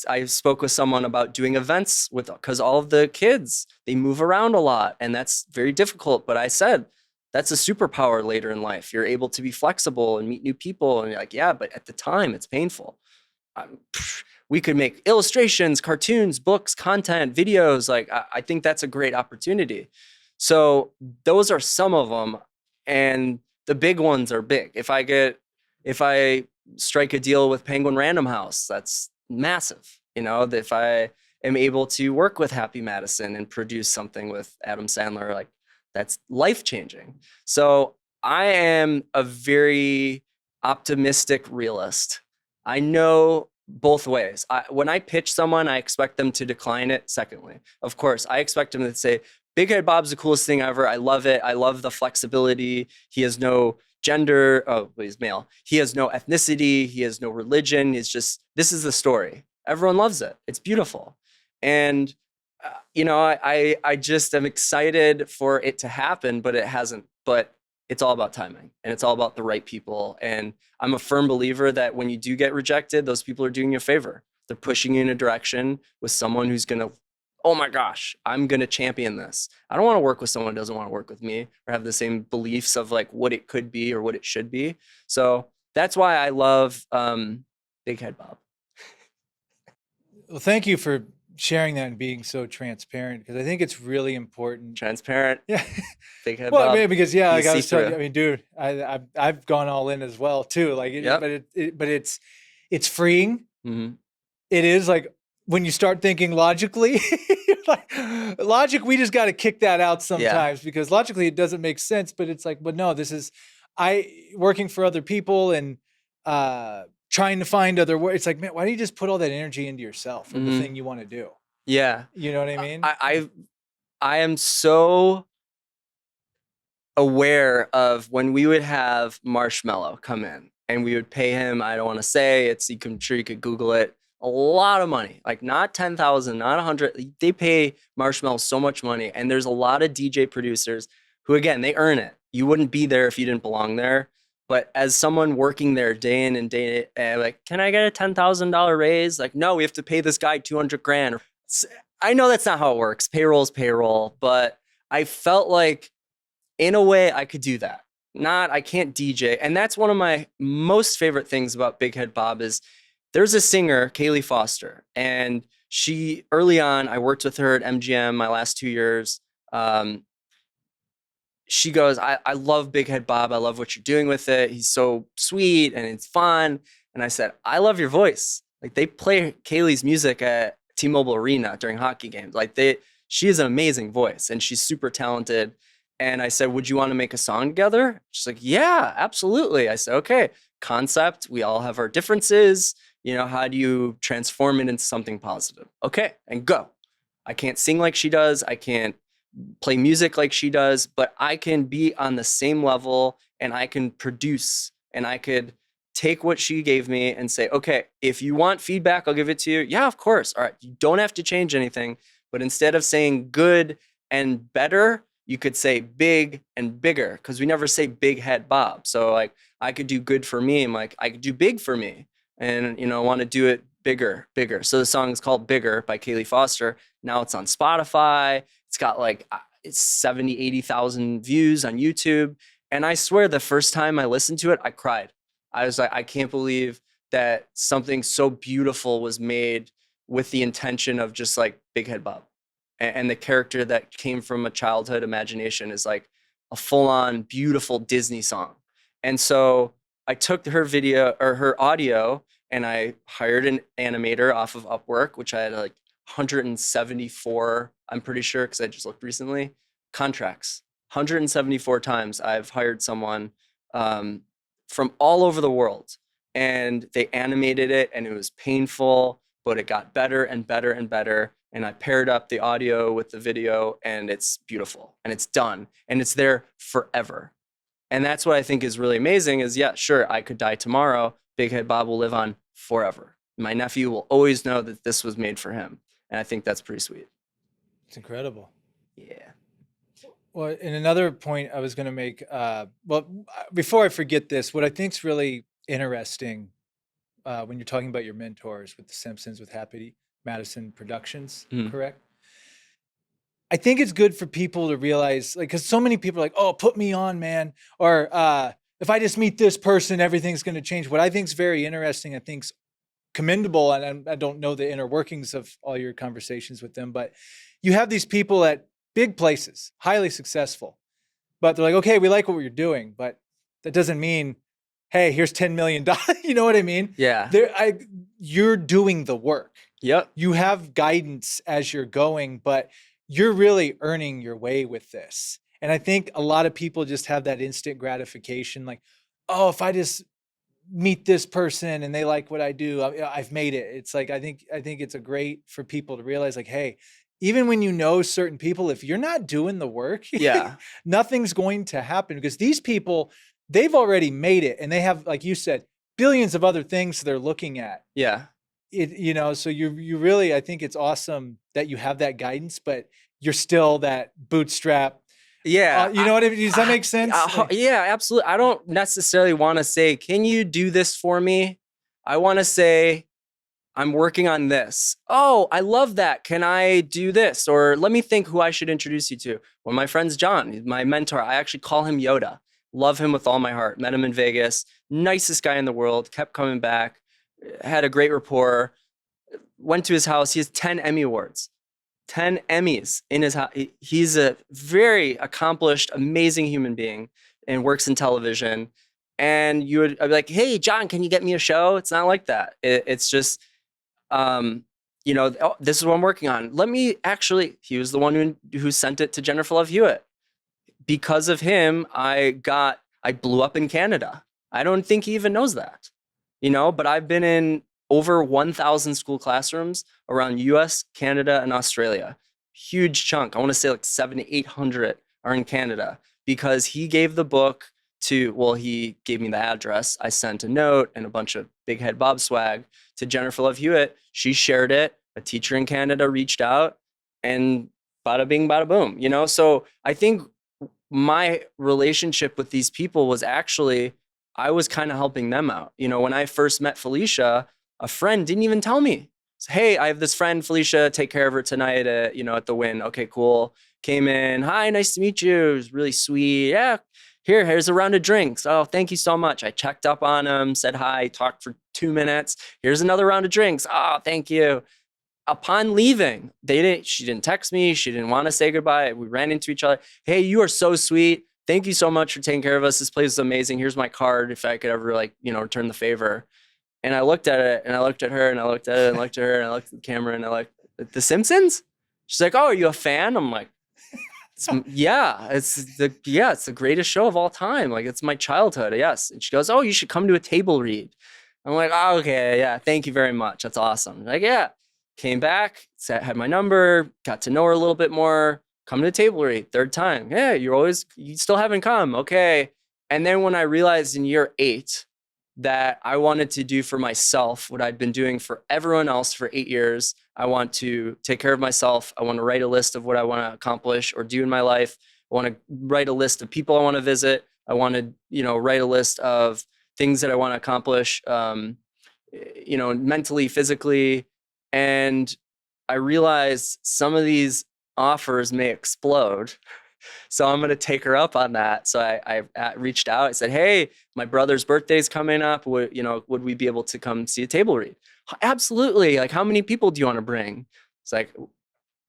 I spoke with someone about doing events because all of the kids, they move around a lot and that's very difficult. But I said, that's a superpower later in life. You're able to be flexible and meet new people. And you're like, yeah, but at the time it's painful. We could make illustrations, cartoons, books, content, videos. Like, I think that's a great opportunity. So those are some of them. And the big ones are big. If I strike a deal with Penguin Random House, that's massive. If I am able to work with Happy Madison and produce something with Adam Sandler, like that's life-changing. So I am a very optimistic realist. I know both ways. When I pitch someone, I expect them to decline it. Secondly, of course, I expect them to say, Big Head Bob's the coolest thing ever. I love it. I love the flexibility. He has no gender. Oh, he's male. He has no ethnicity. He has no religion. It's just, this is the story. Everyone loves it. It's beautiful. And, I just am excited for it to happen, but it hasn't. But it's all about timing, and it's all about the right people. And I'm a firm believer that when you do get rejected, those people are doing you a favor. They're pushing you in a direction with someone who's going to, oh my gosh, I'm going to champion this. I don't want to work with someone who doesn't want to work with me or have the same beliefs of like what it could be or what it should be. So that's why I love Big Head Bob. Well, thank you for sharing that and being so transparent, because I think it's really important. Transparent. Yeah. Big Head Well, Bob. I mean, because like I was see-through. telling you, I mean, dude, I've gone all in as well too. Like, Yep. but it's freeing. Mhm. It is like when you start thinking logically, like, logic, we just got to kick that out sometimes because logically it doesn't make sense. But it's like, but no, this is working for other people and trying to find other ways. It's like, man, why don't you just put all that energy into yourself and the thing you want to do? Yeah. You know what I mean? I am so aware of when we would have Marshmello come in and we would pay him, I don't want to say, I'm sure you could Google it, a lot of money, like not 10,000, not 100. They pay Marshmello so much money. And there's a lot of DJ producers who, again, they earn it. You wouldn't be there if you didn't belong there. But as someone working there day in and day out, like, can I get a $10,000 raise? Like, no, we have to pay this guy 200 grand. I know that's not how it works. Payroll's payroll, but I felt like in a way I could do that. I can't DJ. And that's one of my most favorite things about Big Head Bob is there's a singer, Kaylee Foster, and she, early on, I worked with her at MGM my last 2 years. She goes, I love Big Head Bob. I love what you're doing with it. He's so sweet and it's fun. And I said, I love your voice. Like, they play Kaylee's music at T-Mobile Arena during hockey games. Like, she has an amazing voice and she's super talented. And I said, would you want to make a song together? She's like, yeah, absolutely. I said, okay, concept. We all have our differences. How do you transform it into something positive? Okay, and go. I can't sing like she does. I can't play music like she does, but I can be on the same level and I can produce and I could take what she gave me and say, okay, if you want feedback, I'll give it to you. Yeah, of course. All right. You don't have to change anything, but instead of saying good and better, you could say big and bigger, because we never say Big Head Bob. So like, I could do good for me. I'm like, I could do big for me and, I want to do it bigger. So the song is called Bigger by Kaylee Foster. Now it's on Spotify. It's got like 70, 80,000 views on YouTube. And I swear the first time I listened to it, I cried. I was like, I can't believe that something so beautiful was made with the intention of just like Big Head Bob. And the character that came from a childhood imagination is like a full-on beautiful Disney song. And so I took her video or her audio and I hired an animator off of Upwork, which I had like 174, I'm pretty sure, because I just looked recently, contracts. 174 times I've hired someone from all over the world, and they animated it and it was painful, but it got better and better and better. And I paired up the audio with the video and it's beautiful and it's done and it's there forever. And that's what I think is really amazing is, yeah, sure, I could die tomorrow. Big Head Bob will live on forever. My nephew will always know that this was made for him. And I think that's pretty sweet. It's incredible. Yeah. Well, and another point I was going to make, before I forget this, what I think is really interesting when you're talking about your mentors with The Simpsons, with Happy Madison Productions, correct? I think it's good for people to realize, like, because so many people are like, oh, put me on, man. Or if I just meet this person, everything's going to change. What I think is very interesting, I think's commendable, and I don't know the inner workings of all your conversations with them, but you have these people at big places, highly successful, but they're like, okay, we like what you're doing, but that doesn't mean, hey, here's $10 million. You know what I mean? Yeah. You're doing the work. Yep. You have guidance as you're going, but you're really earning your way with this. And I think a lot of people just have that instant gratification, like, oh, if I just meet this person and they like what I do. I've made it. It's like, I think it's a great for people to realize like, hey, even when you know certain people, if you're not doing the work, Yeah. nothing's going to happen, because these people, they've already made it and they have, like you said, billions of other things they're looking at. Yeah. So you really, I think it's awesome that you have that guidance, but you're still that bootstrap. Yeah. You know what I mean? Does that make sense? Yeah, absolutely. I don't necessarily want to say, can you do this for me? I want to say, I'm working on this. Oh, I love that. Can I do this? Or let me think who I should introduce you to. One of my friends, John, he's my mentor. I actually call him Yoda. Love him with all my heart. Met him in Vegas. Nicest guy in the world. Kept coming back. Had a great rapport. Went to his house. He has 10 Emmy Awards. 10 Emmys in his house. He's a very accomplished, amazing human being and works in television. And I'd be like, hey, John, can you get me a show? It's not like that. It's just, this is what I'm working on. He was the one who sent it to Jennifer Love Hewitt. Because of him, I blew up in Canada. I don't think he even knows that, but I've been in over 1,000 school classrooms around US, Canada, and Australia. Huge chunk. I want to say like 700 to 800 are in Canada, because he gave the book he gave me the address. I sent a note and a bunch of BigHeadBob swag to Jennifer Love Hewitt. She shared it. A teacher in Canada reached out, and bada bing, bada boom, So I think my relationship with these people was actually, I was kind of helping them out. When I first met Felicia, a friend didn't even tell me. Hey, I have this friend, Felicia, take care of her tonight at the Wynn. Okay, cool. Came in. Hi, nice to meet you. It was really sweet. Yeah, here's a round of drinks. Oh, thank you so much. I checked up on him, said hi, talked for 2 minutes. Here's another round of drinks. Oh, thank you. Upon leaving, she didn't text me. She didn't want to say goodbye. We ran into each other. Hey, you are so sweet. Thank you so much for taking care of us. This place is amazing. Here's my card if I could ever return the favor. And I looked at it and I looked at her and I looked at it and looked at her and I looked at the camera and I like, The Simpsons? She's like, oh, are you a fan? I'm like, it's the greatest show of all time. Like, it's my childhood. Yes. And she goes, oh, you should come to a table read. I'm like, oh, okay. Yeah. Thank you very much. That's awesome. Like, yeah. Came back, had my number, got to know her a little bit more. Come to the table read. Third time. Yeah. You still haven't come. Okay. And then when I realized in year 8 that I wanted to do for myself what I'd been doing for everyone else for 8 years, I want to take care of myself. I want to write a list of what I want to accomplish or do in my life. I want to write a list of people I want to visit. I want to, write a list of things that I want to accomplish, mentally, physically. And I realized some of these offers may explode. So I'm going to take her up on that. So I reached out. I said, hey, my brother's birthday's coming up. Would we be able to come see a table read? Absolutely. Like, how many people do you want to bring? It's like,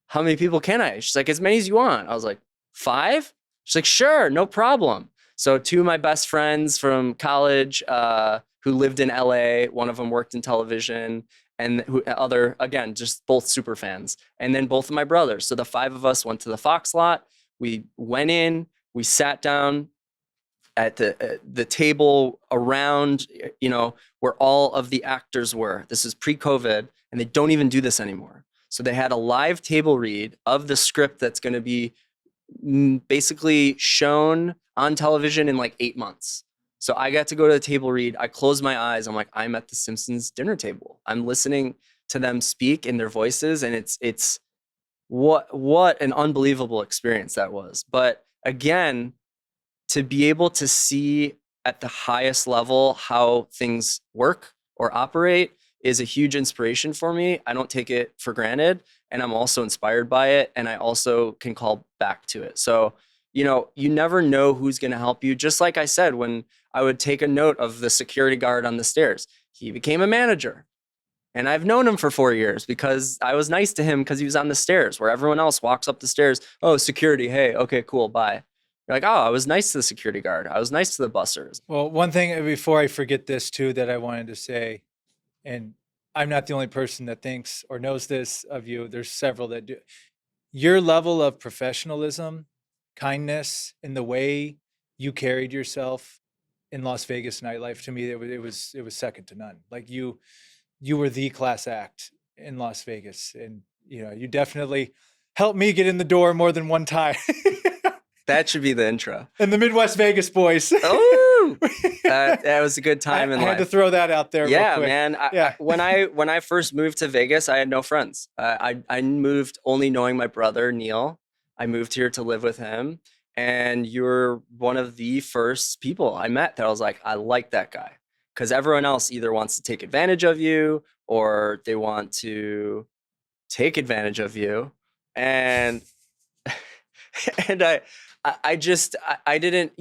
how many people can I? She's like, as many as you want. I was like, 5? She's like, sure, no problem. So 2 of my best friends from college who lived in LA, one of them worked in television, and again, just both super fans. And then both of my brothers. So the 5 of us went to the Fox lot. We went in, we sat down at the table around, where all of the actors were. This is pre-COVID, and they don't even do this anymore. So they had a live table read of the script that's going to be basically shown on television in like 8 months. So I got to go to the table read. I closed my eyes. I'm like, I'm at the Simpsons dinner table. I'm listening to them speak in their voices, and it's what an unbelievable experience that was. But again, to be able to see at the highest level how things work or operate is a huge inspiration for me. I don't take it for granted, and I'm also inspired by it, and I also can call back to it. So, you never know who's going to help you. Just like I said, when I would take a note of the security guard on the stairs, he became a manager. And I've known him for 4 years because I was nice to him because he was on the stairs where everyone else walks up the stairs. Oh, security. Hey, okay, cool. Bye. You're like, oh, I was nice to the security guard. I was nice to the bussers. Well, one thing before I forget this too, that I wanted to say, and I'm not the only person that thinks or knows this of you. There's several that do. Your level of professionalism, kindness, and the way you carried yourself in Las Vegas nightlife. To me, it was second to none. Like you were the class act in Las Vegas, and you definitely helped me get in the door more than one time. That should be the intro. And the Midwest Vegas boys. Oh, that was a good time in life. I had to throw that out there. Yeah, real quick. man. Yeah. When I first moved to Vegas, I had no friends. I moved only knowing my brother Neil. I moved here to live with him, and you're one of the first people I met that I was like, I like that guy, because everyone else either wants to take advantage of you or they want to take advantage of you, and and I just I didn't,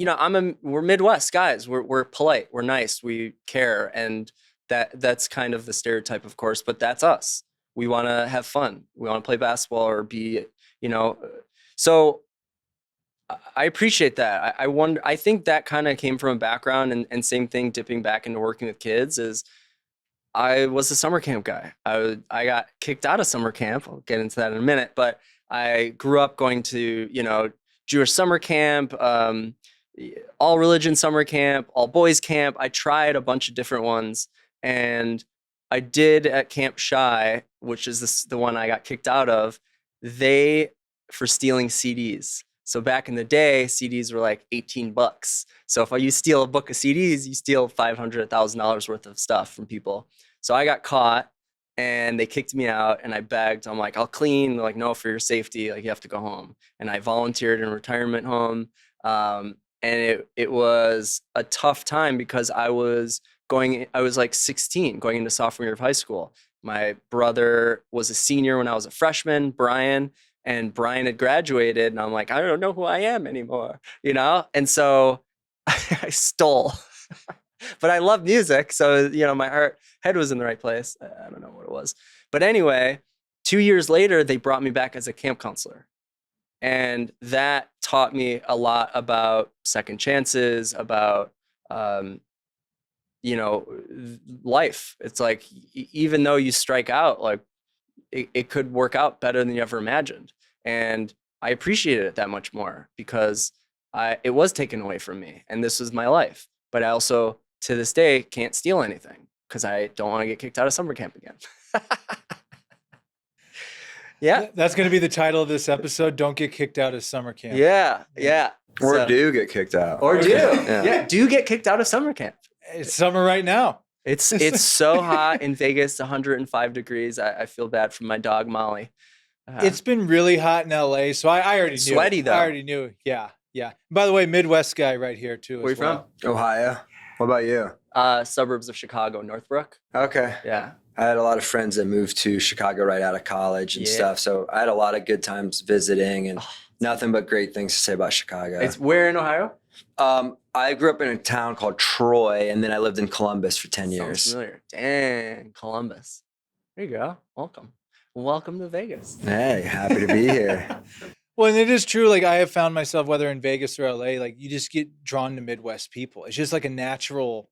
we're Midwest guys. We're polite, we're nice, we care, and that's kind of the stereotype, of course, but that's us. We want to have fun. We want to play basketball or be, so I appreciate that. I think that kind of came from a background, and same thing, dipping back into working with kids, is I was a summer camp guy. I got kicked out of summer camp. I'll get into that in a minute, but I grew up going to, Jewish summer camp, all religion summer camp, all boys camp. I tried a bunch of different ones, and I did at Camp Shy, which is the one I got kicked out of, for stealing CDs. So back in the day, CDs were like $18. So if you steal a book of CDs, you steal $500, $1,000 worth of stuff from people. So I got caught, and they kicked me out, and I begged. I'm like, I'll clean. They're like, no, for your safety, like, you have to go home. And I volunteered in a retirement home. And it was a tough time because I was like 16 going into sophomore year of high school. My brother was a senior when I was a freshman, Brian, and Brian had graduated, and I'm like, I don't know who I am anymore, And so I stole. But I love music, so my head was in the right place. I don't know what it was, but anyway, 2 years later, they brought me back as a camp counselor, and that taught me a lot about second chances, about life. It's like, even though you strike out, like it could work out better than you ever imagined, and I appreciated it that much more because it was taken away from me, and this was my life. But I also, to this day, can't steal anything because I don't want to get kicked out of summer camp again. Yeah. That's going to be the title of this episode. Don't get kicked out of summer camp. Yeah. Yeah. Or do get kicked out. Or do. Yeah. Do get kicked out of summer camp. It's summer right now. It's so hot in Vegas, 105 degrees. I feel bad for my dog, Molly. It's been really hot in LA. So I already knew. Sweaty though. I already knew. Yeah. Yeah. By the way, Midwest guy right here too. Where you from? Ohio. What about you? Suburbs of Chicago, Northbrook. Okay. Yeah. I had a lot of friends that moved to Chicago right out of college and stuff. So I had a lot of good times visiting, and nothing but great things to say about Chicago. It's where in Ohio? I grew up in a town called Troy, and then I lived in Columbus for 10 years. Sounds familiar. Dang, Columbus. There you go. Welcome to Vegas. Hey, happy to be here. Well, and it is true. Like, I have found myself, whether in Vegas or LA, like, you just get drawn to Midwest people. It's just like a natural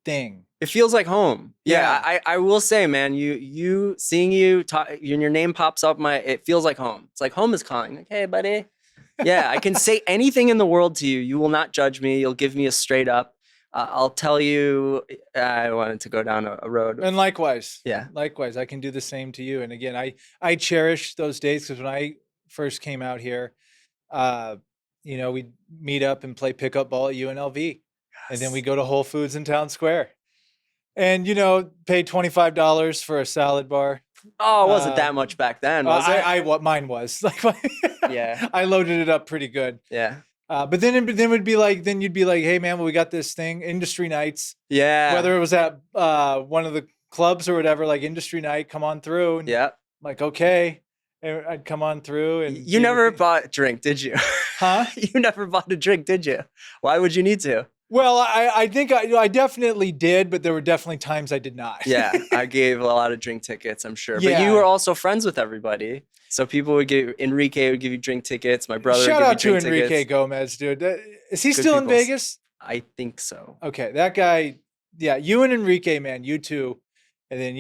thing. It feels like home. Yeah. I will say, man, you seeing you talk, your name pops up. It feels like home. It's like home is calling. Like, hey, buddy. Yeah, I can say anything in the world to you. You will not judge me. You'll give me a straight up. I'll tell you. I wanted to go down a road. And likewise. Yeah. Likewise, I can do the same to you. And again, I cherish those days, because when I first came out here, we'd meet up and play pickup ball at UNLV. Yes. And then we go to Whole Foods in Town Square and, pay $25 for a salad bar. Oh, it wasn't that much back then, was it? What mine was. Yeah. I loaded it up pretty good. Yeah. But then you'd be like, hey man, well, we got this thing, industry nights. Yeah. Whether it was at one of the clubs or whatever, like industry night, come on through. And yeah. Like, okay. And I'd come on through. And you never bought a drink, did you? Huh? You never bought a drink, did you? Why would you need to? Well, I think I definitely did, but there were definitely times I did not. Yeah, I gave a lot of drink tickets, I'm sure. Yeah. But you were also friends with everybody. So people would Enrique would give you drink tickets. My brother Shout would out give you to drink Enrique tickets. Gomez, dude. Is he Good still in people. Vegas? I think so. Okay, that guy. Yeah, you and Enrique, man, you two, and then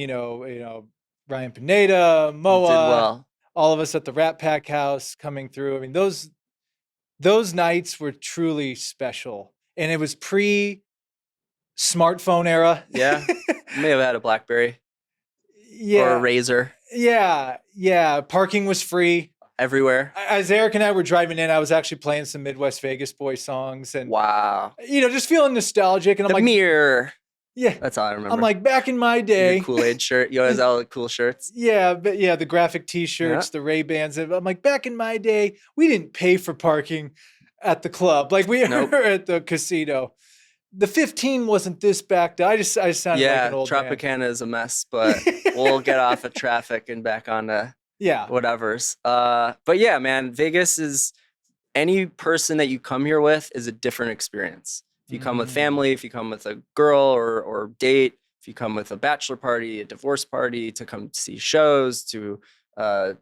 Ryan Pineda, Moa, Did well. All of us at the Rat Pack House coming through. I mean, those nights were truly special, and it was pre smartphone era. Yeah. May have had a BlackBerry Yeah. or a Razor Yeah. Parking was free. everywhere. As Eric and I were driving in, I was actually playing some Midwest Vegas Boy songs and, Wow. just feeling nostalgic. And I'm The like, mirror. yeah, That's all I remember. I'm like, back in my day. Your Kool-Aid shirt. You always had all the cool shirts. Yeah, but the graphic T-shirts, the Ray-Bans. I'm like, back in my day, we didn't pay for parking at the club like we Nope. were at the casino. The 15 wasn't this back then. I sounded like an old man. Tropicana is a mess, but we'll get off of traffic and back onto whatever's. But yeah, man, Vegas is any person that you come here with is a different experience. If you come with family, if you come with a girl or date, if you come with a bachelor party, a divorce party, to come see shows, to a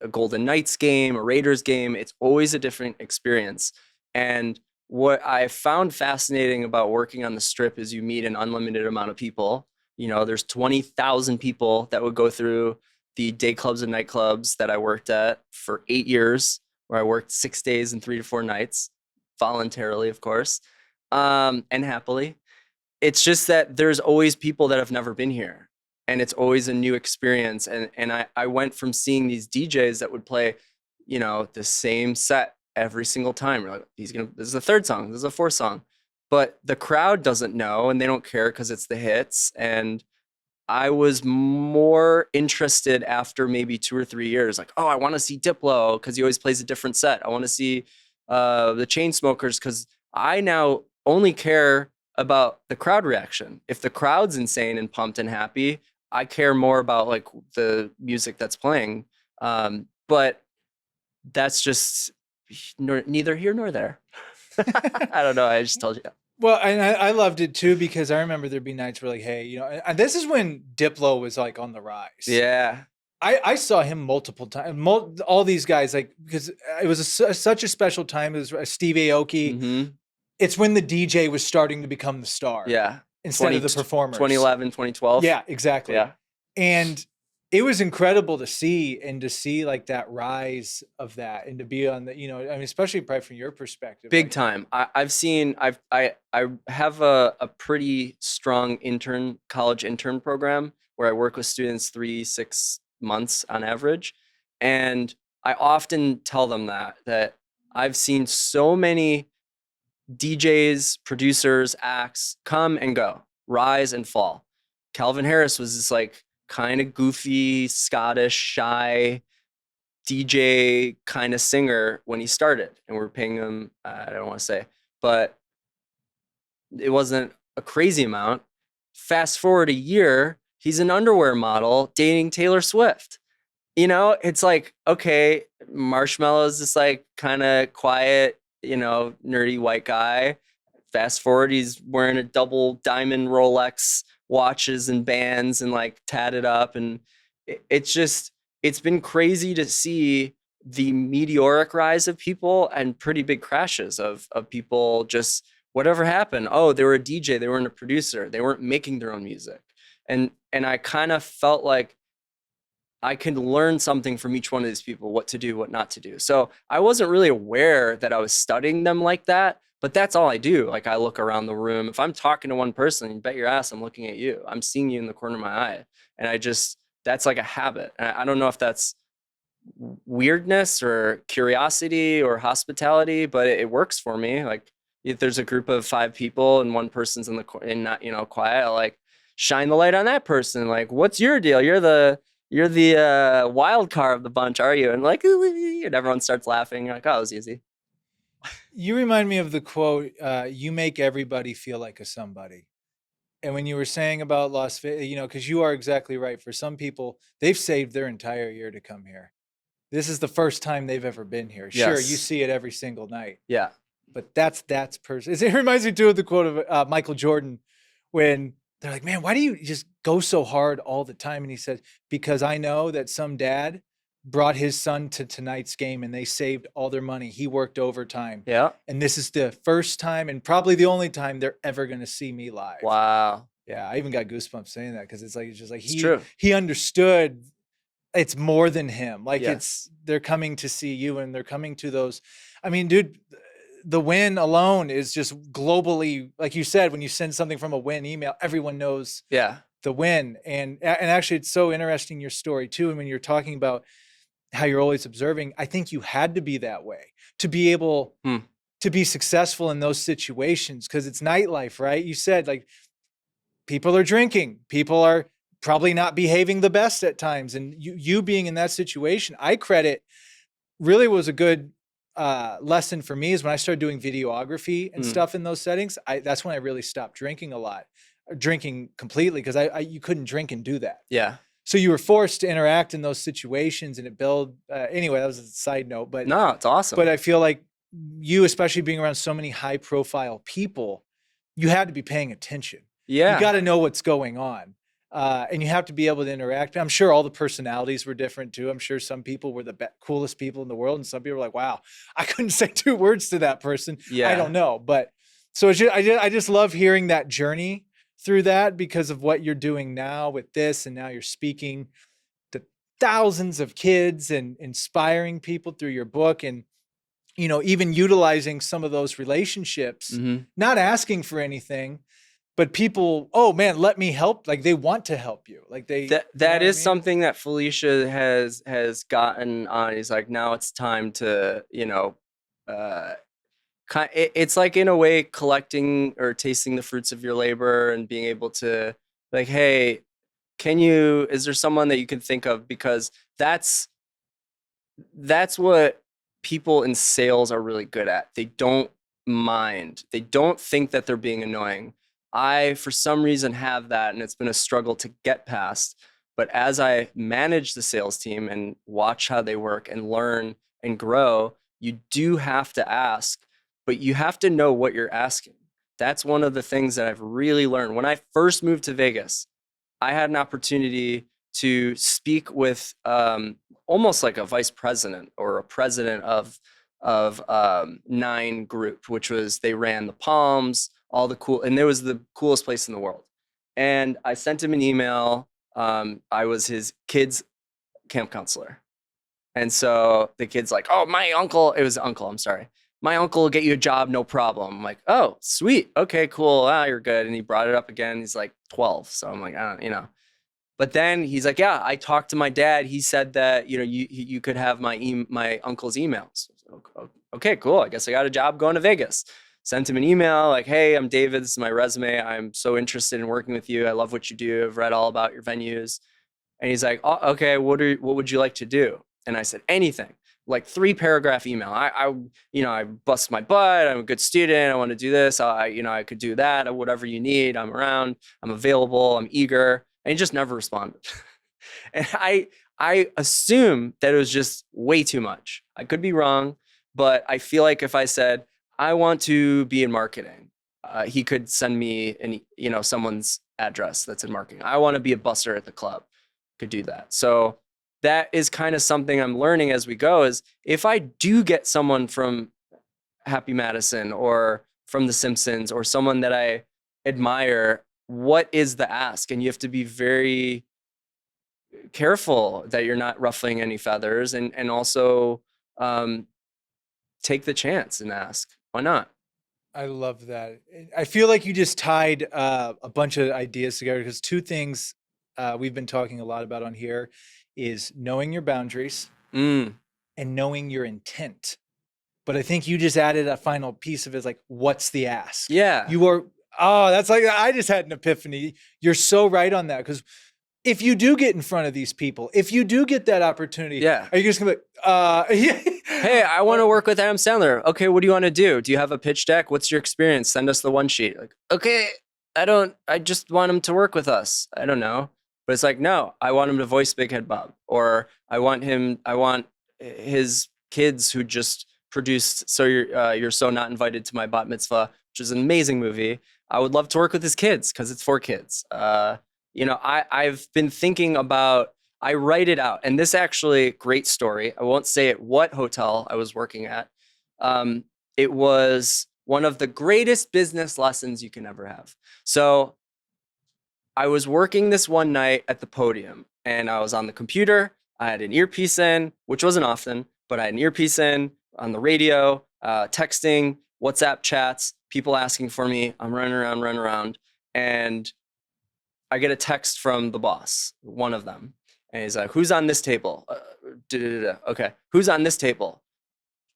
Golden Knights game, a Raiders game, it's always a different experience. And what I found fascinating about working on the Strip is you meet an unlimited amount of people. There's 20,000 people that would go through the day clubs and nightclubs that I worked at for 8 years, where I worked 6 days and 3 to 4 nights, voluntarily, of course, and happily. It's just that there's always people that have never been here, and it's always a new experience. And I went from seeing these DJs that would play, the same set every single time. You're like, this is the third song, this is the fourth song, but the crowd doesn't know and they don't care because it's the hits. And I was more interested after maybe 2 or 3 years, like, oh, I want to see Diplo because he always plays a different set. I want to see the Chainsmokers because I now only care about the crowd reaction. If the crowd's insane and pumped and happy, I care more about like the music that's playing. But that's just neither here nor there. I don't know. I just told you. Well, and I loved it too, because I remember there'd be nights where like, hey, and this is when Diplo was like on the rise. Yeah. I saw him multiple times, all these guys, like, because it was such a special time. It was Steve Aoki. Mm-hmm. It's when the DJ was starting to become the star. Yeah. Instead of the performers. 2011, 2012. Yeah, exactly. Yeah. And it was incredible to see like that rise of that, and to be on the, especially probably from your perspective. Big time. I have a pretty strong college intern program where I work with students 3-6 months on average. And I often tell them that I've seen so many DJs, producers, acts come and go, rise and fall. Calvin Harris was this like kind of goofy, Scottish, shy DJ kind of singer when he started, and we're paying him, I don't want to say, but it wasn't a crazy amount. Fast forward a year, he's an underwear model dating Taylor Swift. It's like, okay, Marshmallow's this like kind of quiet, nerdy white guy. Fast forward, he's wearing a double diamond Rolex watches and bands and like tatted up. And it's been crazy to see the meteoric rise of people and pretty big crashes of people. Just whatever happened. Oh, they were a DJ. They weren't a producer. They weren't making their own music. And I kind of felt like I could learn something from each one of these people, what to do, what not to do. So I wasn't really aware that I was studying them like that, but that's all I do. Like, I look around the room. If I'm talking to one person, you bet your ass I'm looking at you. I'm seeing you in the corner of my eye. And that's like a habit. And I don't know if that's weirdness or curiosity or hospitality, but it works for me. Like, if there's a group of 5 people and one person's in not, quiet, I'll like shine the light on that person. Like, what's your deal? You're the wild card of the bunch, are you? And like, and everyone starts laughing. You're like, oh, it was easy. You remind me of the quote, you make everybody feel like a somebody. And when you were saying about Las Vegas, because you are exactly right. For some people, they've saved their entire year to come here. This is the first time they've ever been here. Yes. Sure, you see it every single night. Yeah. But that's person. It reminds me too of the quote of Michael Jordan, when they're like, man, why do you just go so hard all the time? And he said, because I know that some dad brought his son to tonight's game and they saved all their money. He worked overtime. Yeah. And this is the first time and probably the only time they're ever going to see me live. Wow. Yeah. I even got goosebumps saying that, because it's just like true. He understood it's more than him. Like, Yeah. they're coming to see you, and they're coming to those. I mean, dude, the win alone is just globally, like you said, when you send something from a win email, everyone knows the win. And actually, it's so interesting, your story too. And when you're talking about how you're always observing, I think you had to be that way to be able to be successful in those situations, because it's nightlife, right? You said, like, people are drinking, people are probably not behaving the best at times. And you being in that situation, I credit, really was a good lesson for me, is when I started doing videography and stuff in those settings. That's when I really stopped drinking a lot, drinking completely, because you couldn't drink and do that. Yeah. So you were forced to interact in those situations, and it built. Anyway, that was a side note, but no, it's awesome. But I feel like you, especially being around so many high profile people, you had to be paying attention. Yeah. You got to know what's going on. And you have to be able to interact. I'm sure all the personalities were different too. I'm sure some people were the coolest people in the world, and some people were like, wow, I couldn't say 2 words to that person. Yeah. I don't know. But so I just love hearing that journey through that, because of what you're doing now with this. And now you're speaking to thousands of kids and inspiring people through your book. And, you know, even utilizing some of those relationships, not asking for anything, but people, oh man, let me help. Like, they want to help you. Like, that is something that Felicia has gotten on. He's like, now it's time to, you know, it's like, in a way, collecting or tasting the fruits of your labor and being able to, like, hey, is there someone that you can think of? Because that's what people in sales are really good at. They don't mind. They don't think that they're being annoying. I, for some reason, have that, and it's been a struggle to get past. But as I manage the sales team and watch how they work and learn and grow, you do have to ask, but you have to know what you're asking. That's one of the things that I've really learned. When I first moved to Vegas, I had an opportunity to speak with almost like a vice president or a president of 9 Group, which was, they ran the Palms, all the cool, and it was the coolest place in the world. And I sent him an email. I was his kid's camp counselor. And so the kid's like, oh, my uncle will get you a job, no problem. I'm like, oh, sweet. Okay, cool. You're good. And he brought it up again. He's like 12. So I'm like, I don't, you know. But then he's like, yeah, I talked to my dad. He said that, you know, you could have my uncle's emails. Okay, cool. I guess I got a job going to Vegas. Sent him an email like, hey, I'm David. This is my resume. I'm so interested in working with you. I love what you do. I've read all about your venues. And he's like, oh, okay, what would you like to do? And I said, anything. Like 3-paragraph email. I bust my butt. I'm a good student. I want to do this. I could do that. Whatever you need. I'm around. I'm available. I'm eager. And he just never responded. And I assume that it was just way too much. I could be wrong, but I feel like if I said, I want to be in marketing, he could send me someone's address that's in marketing. I want to be a busser at the club, could do that. So that is kind of something I'm learning as we go, is if I do get someone from Happy Madison or from The Simpsons or someone that I admire, what is the ask? And you have to be very careful that you're not ruffling any feathers, and also take the chance and ask. Why not? I love that. I feel like you just tied a bunch of ideas together, because 2 things we've been talking a lot about on here is knowing your boundaries and knowing your intent. But I think you just added a final piece of it, like, what's the ask? Yeah. That's like, I just had an epiphany. You're so right on that, because if you do get in front of these people, if you do get that opportunity, are you just gonna be like, hey, I want to work with Adam Sandler. Okay, what do you want to do? Do you have a pitch deck? What's your experience? Send us the one sheet. Like, okay, I just want him to work with us. I don't know. But it's like, no, I want him to voice BigHeadBob, or I want his kids who just produced So You're So Not Invited to My Bat Mitzvah, which is an amazing movie. I would love to work with his kids because it's for kids. I've been thinking about, I write it out, and this actually, great story. I won't say at what hotel I was working at. It was one of the greatest business lessons you can ever have. So I was working this one night at the podium, and I was on the computer. I had an earpiece in, which wasn't often, but I had an earpiece in on the radio, texting WhatsApp chats, people asking for me. I'm running around. And I get a text from the boss, one of them. And he's like, who's on this table? Okay. Who's on this table?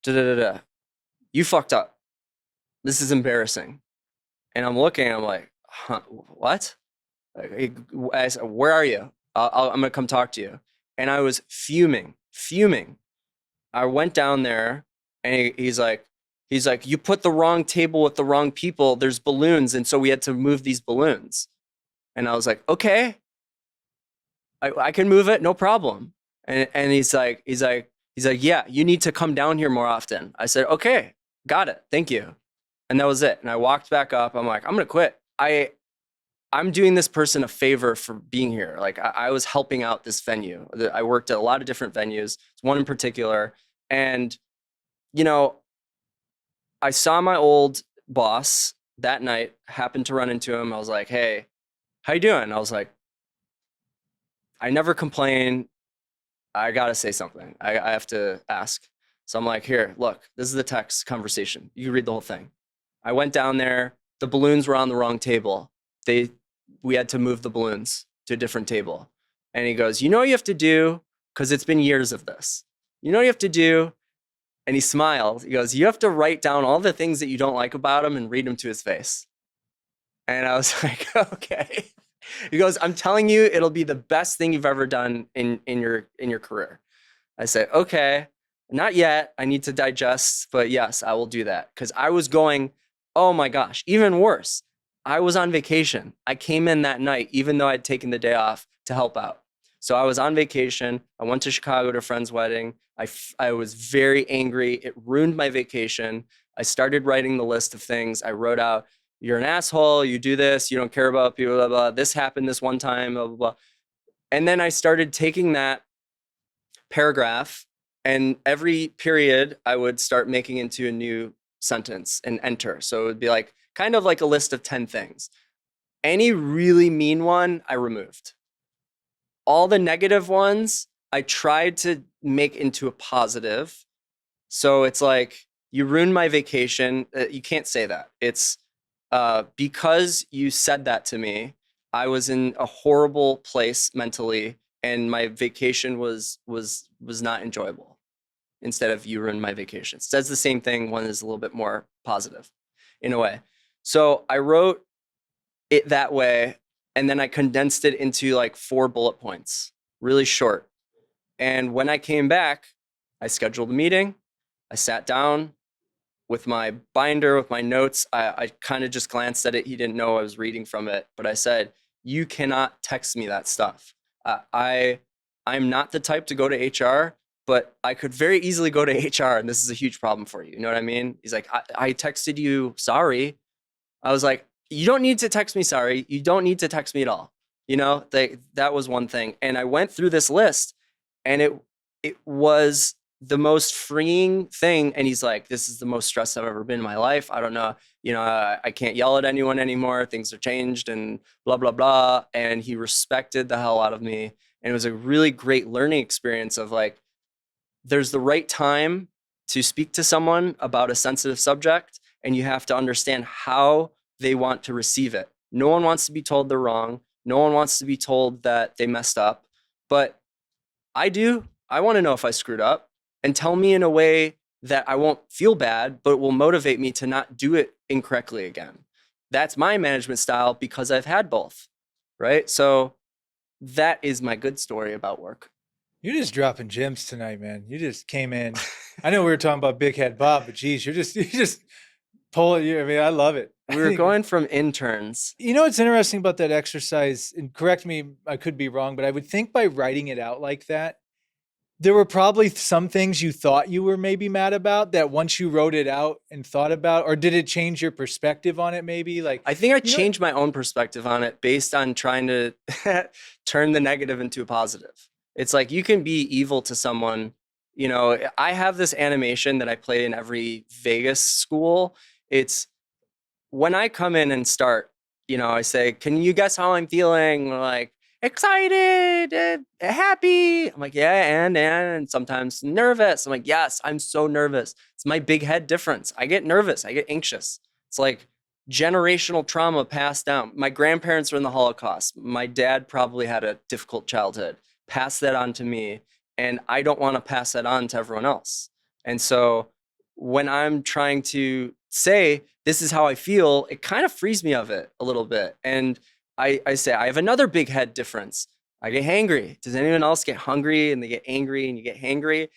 You fucked up. This is embarrassing. And I'm looking, I'm like, huh, what? I said, where are you? I'm going to come talk to you. And I was fuming. I went down there and he's like, you put the wrong table with the wrong people. There's balloons. And so we had to move these balloons. And I was like, okay, I can move it. No problem. And he's like, yeah, you need to come down here more often. I said, okay, got it. Thank you. And that was it. And I walked back up. I'm like, I'm going to quit. I'm doing this person a favor for being here. Like I was helping out this venue. I worked at a lot of different venues, one in particular. And, you know, I saw my old boss that night, happened to run into him. I was like, hey, how you doing? I was like, I never complain. I got to say something. I have to ask. So I'm like, here, look, this is the text conversation. You read the whole thing. I went down there. The balloons were on the wrong table. We had to move the balloons to a different table. And he goes, you know what you have to do? Because it's been years of this. You know what you have to do? And he smiled. He goes, you have to write down all the things that you don't like about him and read them to his face. And I was like, okay. He goes, I'm telling you, it'll be the best thing you've ever done in your career. I said, okay, not yet. I need to digest, but yes, I will do that. Because I was going, oh my gosh, even worse. I was on vacation. I came in that night, even though I'd taken the day off to help out. So I was on vacation. I went to Chicago to a friend's wedding. I was very angry. It ruined my vacation. I started writing the list of things. I wrote out, you're an asshole. You do this. You don't care about people, blah, blah. This happened this one time, blah, blah, blah. And then I started taking that paragraph, and every period I would start making into a new sentence and enter. So it would be like, kind of like a list of 10 things. Any really mean one, I removed. All the negative ones, I tried to make into a positive. So it's like, you ruined my vacation. You can't say that. It's because you said that to me, I was in a horrible place mentally, and my vacation was not enjoyable. Instead of you ruined my vacation. It says the same thing. One is a little bit more positive in a way. So I wrote it that way, and then I condensed it into like 4 bullet points, really short. And when I came back, I scheduled a meeting. I sat down with my binder, with my notes. I kind of just glanced at it. He didn't know I was reading from it, but I said, you cannot text me that stuff. I'm not the type to go to HR, but I could very easily go to HR, and this is a huge problem for you. You know what I mean? He's like, I texted you sorry. I was like, you don't need to text me sorry. You don't need to text me at all. You know, that was one thing. And I went through this list, and it was the most freeing thing. And he's like, this is the most stressed I've ever been in my life. I don't know. You know, I can't yell at anyone anymore. Things are changed and blah, blah, blah. And he respected the hell out of me. And it was a really great learning experience of like, there's the right time to speak to someone about a sensitive subject, and you have to understand how they want to receive it. No one wants to be told they're wrong. No one wants to be told that they messed up, but I do. I want to know if I screwed up, and tell me in a way that I won't feel bad, but it will motivate me to not do it incorrectly again. That's my management style because I've had both, right? So that is my good story about work. You're just dropping gems tonight, man. You just came in. I know we were talking about BigHeadBob, but geez, you just pull it. I mean, I love it. We were going from interns. You know what's interesting about that exercise, and correct me, I could be wrong, but I would think by writing it out like that, there were probably some things you thought you were maybe mad about that once you wrote it out and thought about, or did it change your perspective on it maybe? Like, I think I changed my own perspective on it based on trying to turn the negative into a positive. It's like, you can be evil to someone. You know, I have this animation that I play in every Vegas school. It's when I come in and start, you know, I say, can you guess how I'm feeling? Like, excited, happy. I'm like, yeah, and sometimes nervous. I'm like, yes, I'm so nervous. It's my big head difference. I get nervous. I get anxious. It's like generational trauma passed down. My grandparents were in the Holocaust. My dad probably had a difficult childhood. Pass that on to me. And I don't want to pass that on to everyone else. And so when I'm trying to say, this is how I feel, it kind of frees me of it a little bit. And I say, I have another big head difference. I get hangry. Does anyone else get hungry and they get angry and you get hangry?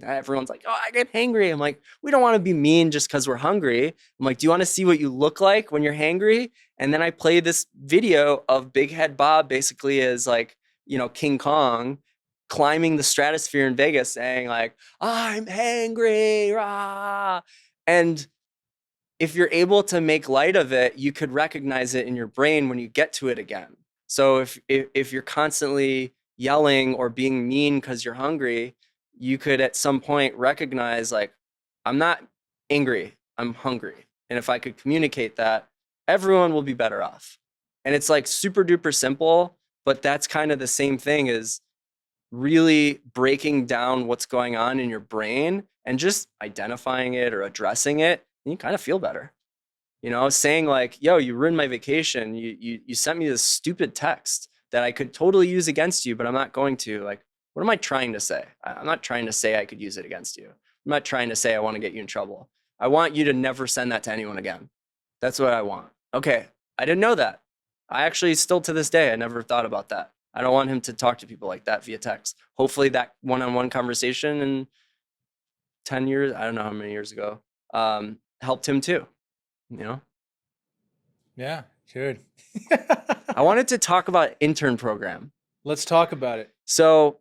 Everyone's like, oh, I get hangry. I'm like, we don't want to be mean just because we're hungry. I'm like, do you want to see what you look like when you're hangry? And then I play this video of BigHeadBob basically as like, King Kong climbing the stratosphere in Vegas saying like, I'm hangry, rah. And if you're able to make light of it, you could recognize it in your brain when you get to it again. So if you're constantly yelling or being mean because you're hungry, you could at some point recognize like, I'm not angry, I'm hungry. And if I could communicate that, everyone will be better off. And it's like super duper simple, but that's kind of the same thing as really breaking down what's going on in your brain and just identifying it or addressing it, and you kind of feel better. Saying like, yo, you ruined my vacation. You sent me this stupid text that I could totally use against you, but I'm not going to. Like, what am I trying to say? I'm not trying to say I could use it against you. I'm not trying to say I want to get you in trouble. I want you to never send that to anyone again. That's what I want. Okay, I didn't know that. I actually still to this day, I never thought about that. I don't want him to talk to people like that via text. Hopefully that one-on-one conversation in 10 years, I don't know how many years ago, helped him too, Yeah, good. I wanted to talk about intern program. Let's talk about it. So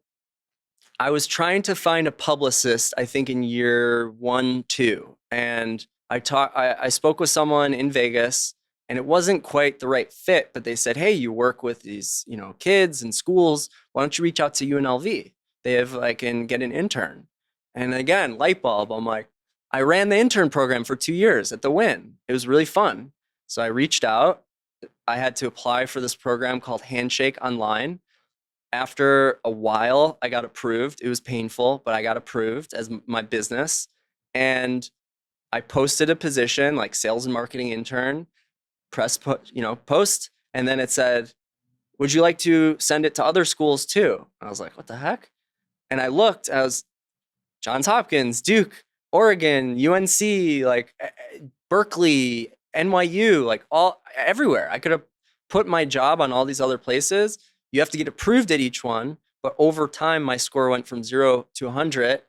I was trying to find a publicist, I think in year 1, 2. And I spoke with someone in Vegas, and it wasn't quite the right fit, but they said, hey, you work with these, kids and schools. Why don't you reach out to UNLV? They have and get an intern. And again, light bulb. I'm like, I ran the intern program for 2 years at the Win. It was really fun. So I reached out. I had to apply for this program called Handshake Online. After a while, I got approved. It was painful, but I got approved as my business. And I posted a position like sales and marketing intern, post. And then it said, would you like to send it to other schools too? I was like, what the heck? And I looked, I was Johns Hopkins, Duke, Oregon, UNC, Berkeley, NYU, everywhere. I could have put my job on all these other places. You have to get approved at each one. But over time, my score went from 0 to 100.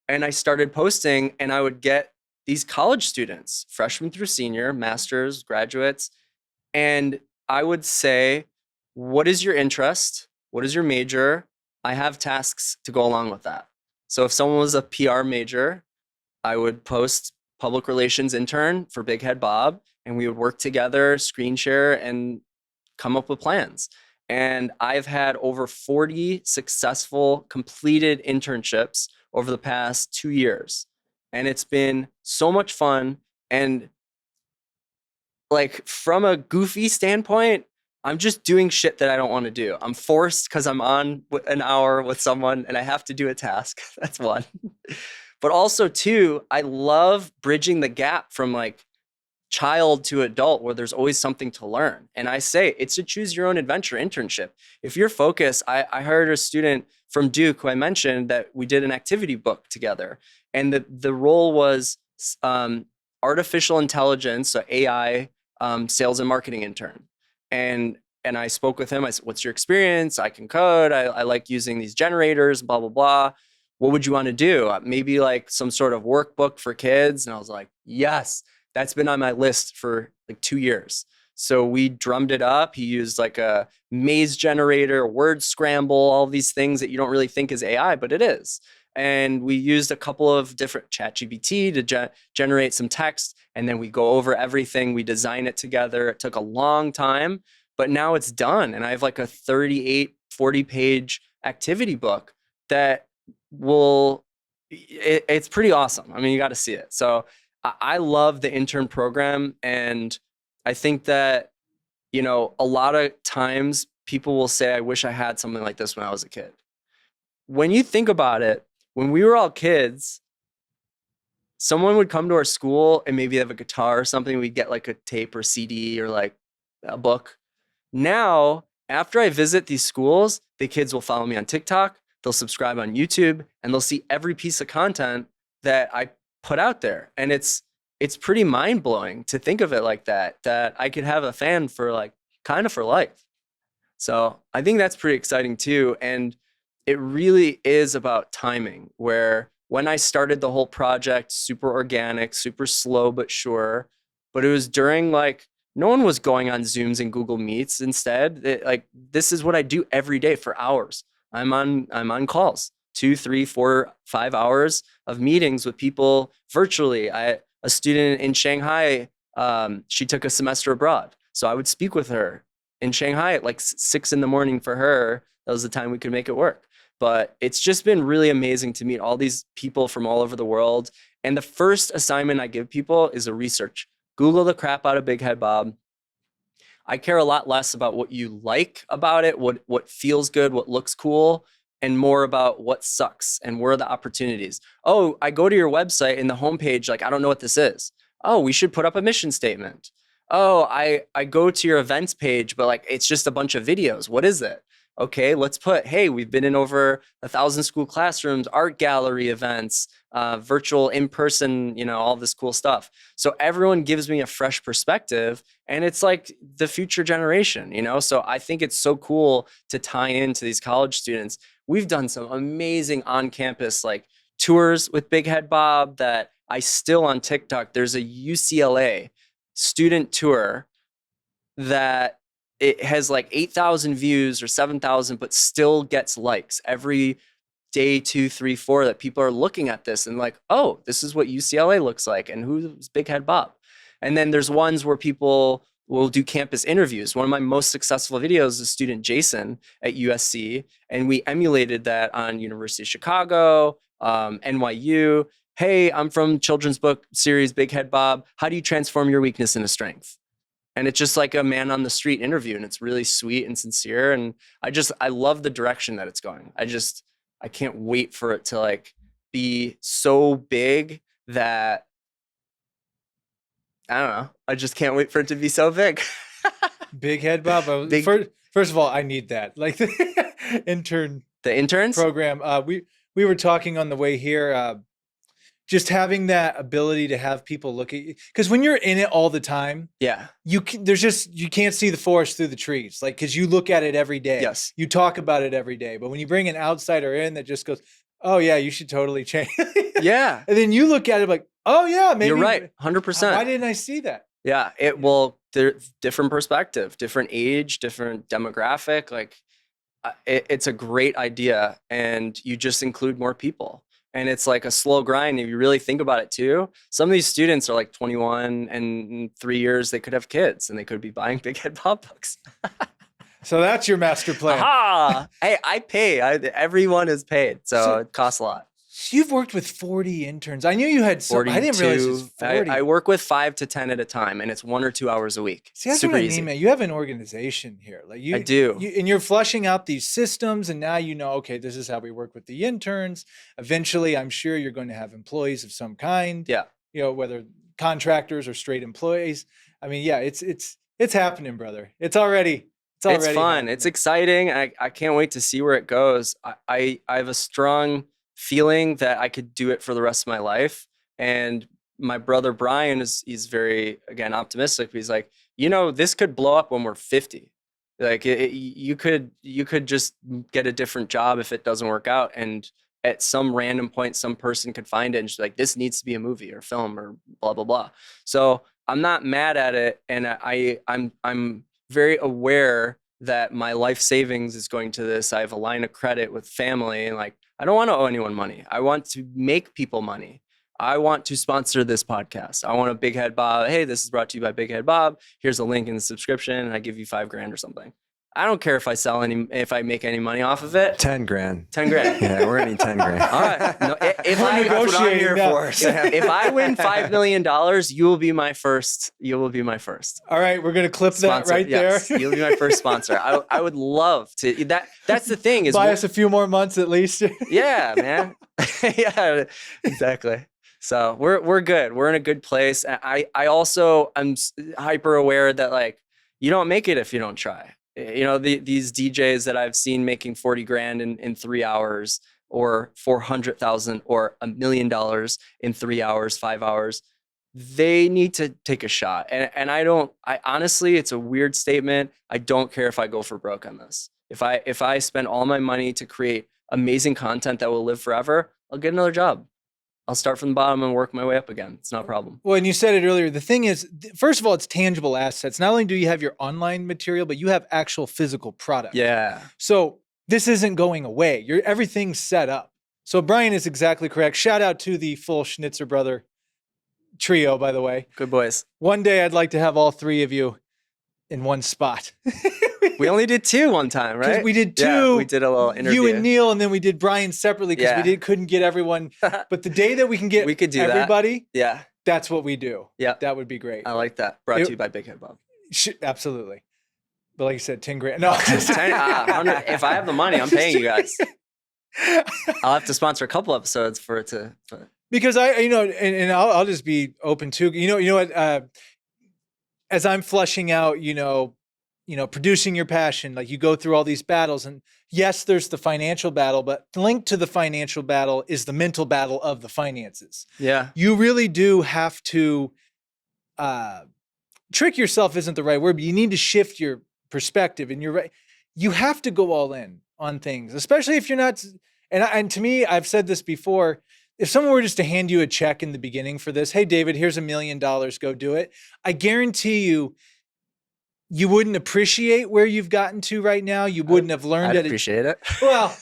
And I started posting, and I would get these college students, freshman through senior, masters, graduates. And I would say, what is your interest? What is your major? I have tasks to go along with that. So if someone was a PR major, I would post public relations intern for BigHeadBob, and we would work together, screen share, and come up with plans. And I've had over 40 successful completed internships over the past 2 years. And it's been so much fun. And from a goofy standpoint, I'm just doing shit that I don't want to do. I'm forced because I'm on an hour with someone and I have to do a task. That's one. But also, two, I love bridging the gap from child to adult where there's always something to learn. And I say it's a choose your own adventure internship. If you're focused, I heard a student from Duke who I mentioned that we did an activity book together. And the role was artificial intelligence, so AI, sales and marketing intern. And I spoke with him. I said, what's your experience? I can code. I like using these generators, blah, blah, blah. What would you want to do? Maybe some sort of workbook for kids. And I was like, yes, that's been on my list for 2 years. So we drummed it up. He used a maze generator, word scramble, all these things that you don't really think is AI, but it is. And we used a couple of different ChatGPT to generate some text. And then we go over everything. We design it together. It took a long time, but now it's done. And I have a 38, 40-page activity book that it's pretty awesome. I mean, you got to see it. So I love the intern program. And I think that, a lot of times people will say, I wish I had something like this when I was a kid. When you think about it, when we were all kids, someone would come to our school and maybe have a guitar or something. We'd get like a tape or CD or like a book. Now, after I visit these schools, the kids will follow me on TikTok, they'll subscribe on YouTube, and they'll see every piece of content that I put out there. And it's pretty mind-blowing to think of it like that I could have a fan for like kind of for life. So I think that's pretty exciting too. And it really is about timing, where when I started the whole project, super organic, super slow but sure, but it was during like, no one was going on Zooms and Google Meets. Instead, this is what I do every day for hours. I'm on calls, 2, 3, 4, 5 hours of meetings with people virtually. A student in Shanghai, she took a semester abroad, so I would speak with her in Shanghai at like 6 a.m. for her. That was the time we could make it work. But it's just been really amazing to meet all these people from all over the world. And the first assignment I give people is a research. Google the crap out of BigHeadBob. I care a lot less about what you like about it, what feels good, what looks cool, and more about what sucks and where are the opportunities. Oh, I go to your website and the homepage, like, I don't know what this is. Oh, we should put up a mission statement. Oh, I go to your events page, but like, it's just a bunch of videos. What is it? Okay, let's put, hey, we've been in over 1,000 school classrooms, art gallery events, virtual, in-person, all this cool stuff. So everyone gives me a fresh perspective, and it's like the future generation, So I think it's so cool to tie into these college students. We've done some amazing on-campus like tours with BigHeadBob that I still on TikTok. There's a UCLA student tour that it has like 8,000 views or 7,000, but still gets likes every day, 2, 3, 4, that people are looking at this and like, oh, this is what UCLA looks like. And who's BigHeadBob? And then there's ones where people will do campus interviews. One of my most successful videos is student Jason at USC. And we emulated that on University of Chicago, NYU. Hey, I'm from children's book series BigHeadBob. How do you transform your weakness into strength? And it's just like a man on the street interview, and it's really sweet and sincere. And I love the direction that it's going. I can't wait for it to like be so big that, I don't know. I just can't wait for it to be so big. BigHeadBob. First of all, I need that. Like the the interns program. We were talking on the way here, just having that ability to have people look at you, because when you're in it all the time, yeah, you can't see the forest through the trees, like, because you look at it every day. Yes, you talk about it every day. But when you bring an outsider in that just goes, oh yeah, you should totally change. Yeah, and then you look at it like, oh yeah, maybe you're right, 100%. Why didn't I see that? Yeah, different perspective, different age, different demographic. Like, it's a great idea, and you just include more people. And it's like a slow grind. If you really think about it too, some of these students are like 21, and in 3 years they could have kids and they could be buying BigHeadBob books. So that's your master plan. Aha! Hey, I pay. Everyone is paid, so it costs a lot. You've worked with 40 interns. I knew you had 40. I didn't realize it was 40. I work with 5 to 10 at a time, and it's 1 or 2 hours a week. See, that's super what I easy. mean, man. You have an organization here. Like I do. And you're fleshing out these systems, and now okay, this is how we work with the interns. Eventually, I'm sure you're going to have employees of some kind. Yeah. Whether contractors or straight employees. I mean, yeah, it's happening, brother. It's already fun. Happening. It's exciting. I can't wait to see where it goes. I have a strong feeling that I could do it for the rest of my life. And my brother Brian he's very, again, optimistic. He's like, this could blow up when we're 50. Like you could just get a different job if it doesn't work out, and at some random point some person could find it and just like, this needs to be a movie or film or blah blah blah. So I'm not mad at it, and I'm very aware that my life savings is going to this. I have a line of credit with family, and like, I don't want to owe anyone money. I want to make people money. I want to sponsor this podcast. I want a BigHeadBob. Hey, this is brought to you by BigHeadBob. Here's a link in the subscription, and I give you $5,000 or something. I don't care if I make any money off of it. 10 grand. 10 grand. Yeah, we're gonna need 10 grand. All right. No, if We're I That's what I'm here negotiating for. Sam. if I win $5 million, you will be my first. You will be my first All right, we're gonna clip sponsor. that right Yes, there. you'll be my first sponsor. I would love to. That's the thing is Buy us a few more months at least. yeah, man. Yeah, exactly. So we're good. We're in a good place. I also I'm hyper aware that like you don't make it if you don't try. You know, these DJs that I've seen making 40 grand in 3 hours, or 400,000 or $1 million in 3 hours, 5 hours, they need to take a shot. And I honestly, it's a weird statement. I don't care if I go for broke on this. If I spend all my money to create amazing content that will live forever, I'll get another job. I'll start from the bottom and work my way up again. It's not a problem. Well, and you said it earlier. The thing is, first of all, it's tangible assets. Not only do you have your online material, but you have actual physical product. Yeah. So this isn't going away. Everything's set up. So Brian is exactly correct. Shout out to the full Schnitzer brother trio, by the way. Good boys. One day I'd like to have all three of you in one spot. We only did 2 one time, right? We did 2. Yeah, we did a little interview. You and Neil, and then we did Brian separately because Yeah. we couldn't get everyone. But the day that we can get We could do that. everybody, Yeah, that's what we do. Yeah. That would be great. I like that. Brought It- to you by BigHeadBob. Absolutely. But like you said, 10 grand. No, 100 if I have the money, I'm paying you guys. I'll have to sponsor a couple episodes for it to. because and I'll just be open too. You know what? As I'm flushing out, producing your passion, like you go through all these battles, and yes, there's the financial battle, but linked to the financial battle is the mental battle of the finances. Yeah. You really do have to trick yourself isn't the right word, but you need to shift your perspective, and you're right. You have to go all in on things, especially if you're not. And to me, I've said this before. If someone were just to hand you a check in the beginning for this, hey, David, here's $1 million, go do it. I guarantee you, you wouldn't appreciate where you've gotten to right now. You wouldn't have learned I'd it. appreciate it. Well,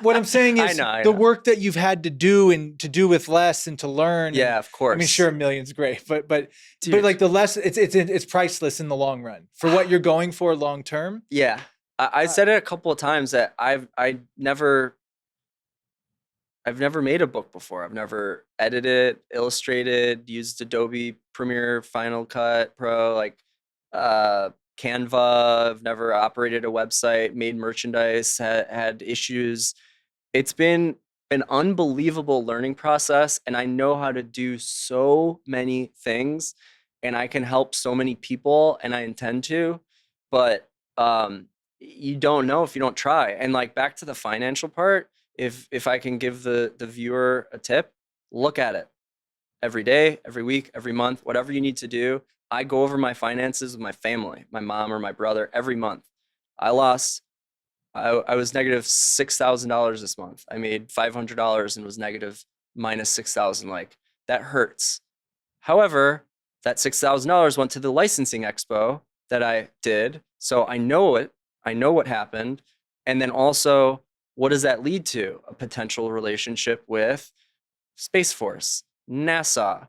what I'm saying is I the know. work that you've had to do and to do with less and to learn. and- Yeah, of course. I mean, sure, $1 million's great, but Dude. like the less, it's priceless in the long run for what you're going for long term. Yeah, I said it a couple of times that I've never made a book before. I've never edited, illustrated, used Adobe Premiere, Final Cut Pro, like Canva. I've never operated a website, made merchandise, had issues. It's been an unbelievable learning process, and I know how to do so many things, and I can help so many people, and I intend to, but you don't know if you don't try. And like back to the financial part, if I can give the viewer a tip, look at it every day, every week, every month, whatever you need to do. I go over my finances with my family, my mom or my brother, every month. I was negative $6,000 this month. I made $500 and was negative minus 6,000. Like that hurts. However, that $6,000 went to the licensing expo that I did. So I know it. I know what happened. And then also, what does that lead to? A potential relationship with Space Force, NASA.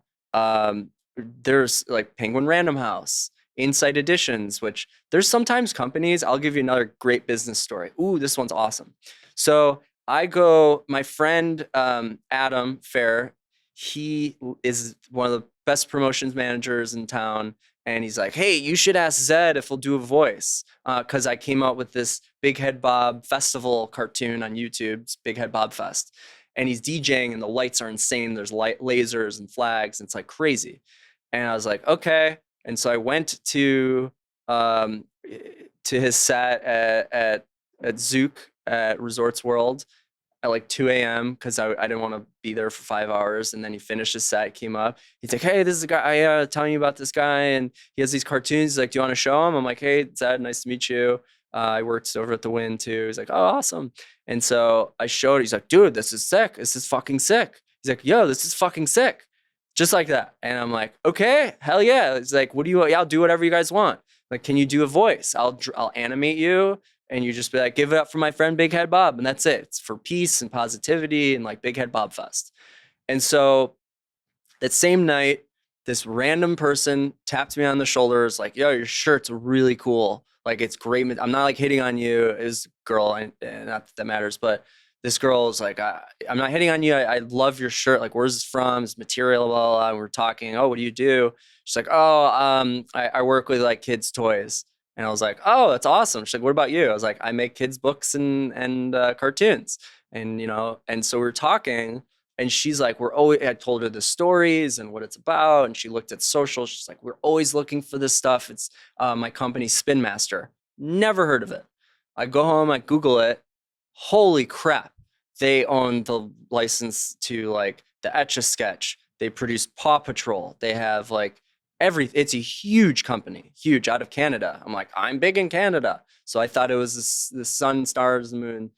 There's like Penguin Random House, Insight Editions, which there's sometimes companies. I'll give you another great business story. Ooh, this one's awesome. So my friend Adam Fair, he is one of the best promotions managers in town. And he's like, hey, you should ask Zed if he'll do a voice. Because I came out with this BigHeadBob festival cartoon on YouTube. It's BigHeadBob Fest. And he's DJing and the lights are insane. There's lasers and flags. And it's like crazy. And I was like, okay. And so I went to his set at Zook at Resorts World at like 2 a.m. because I didn't want to be there for 5 hours. And then he finished his set, came up. He's like, hey, this is a guy, telling you about this guy. And he has these cartoons. He's like, do you want to show him? I'm like, hey, Zed, nice to meet you. I worked over at the Win too. He's like, oh, awesome. And so I showed, he's like, dude, this is sick. This is fucking sick. He's like, yo, this is fucking sick. Just like that. And I'm like, okay, hell yeah. He's like, what do you want? Yeah, I'll do whatever you guys want. Like, can you do a voice? I'll animate you. And you just be like, give it up for my friend BigHeadBob. And that's it. It's for peace and positivity and like BigHeadBob Fest. And so that same night, this random person tapped me on the shoulders like, yo, your shirt's really cool. Like, it's great. I'm not like hitting on you as girl, and not that matters, but this girl is like, I'm not hitting on you. I love your shirt. Like, where's this from? It's material, blah, blah, blah. And we're talking, oh, what do you do? She's like, oh, I work with like kids' toys. And I was like, oh, that's awesome. She's like, what about you? I was like, I make kids' books and cartoons. And, and so we're talking, and she's like, I told her the stories and what it's about. And she looked at social. She's like, we're always looking for this stuff. It's my company, Spin Master. Never heard of it. I go home, I Google it. Holy crap. They own the license to like the Etch-a-Sketch. They produce Paw Patrol. They have like it's a huge company, huge, out of Canada. I'm like, I'm big in Canada. So I thought it was the sun, stars, the moon.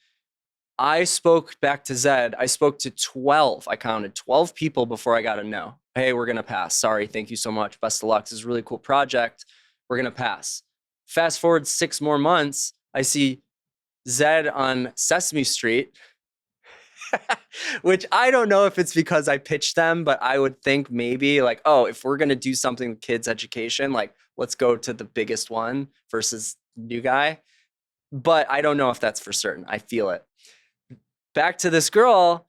I spoke back to Zed. I spoke to 12. I counted 12 people before I got a no. Hey, we're going to pass. Sorry. Thank you so much. Best of luck. This is a really cool project. We're going to pass. Fast forward 6 more months. I see Zed on Sesame Street, which I don't know if it's because I pitched them, but I would think maybe like, oh, if we're going to do something with kids education, like let's go to the biggest one versus new guy. But I don't know if that's for certain. I feel it. Back to this girl.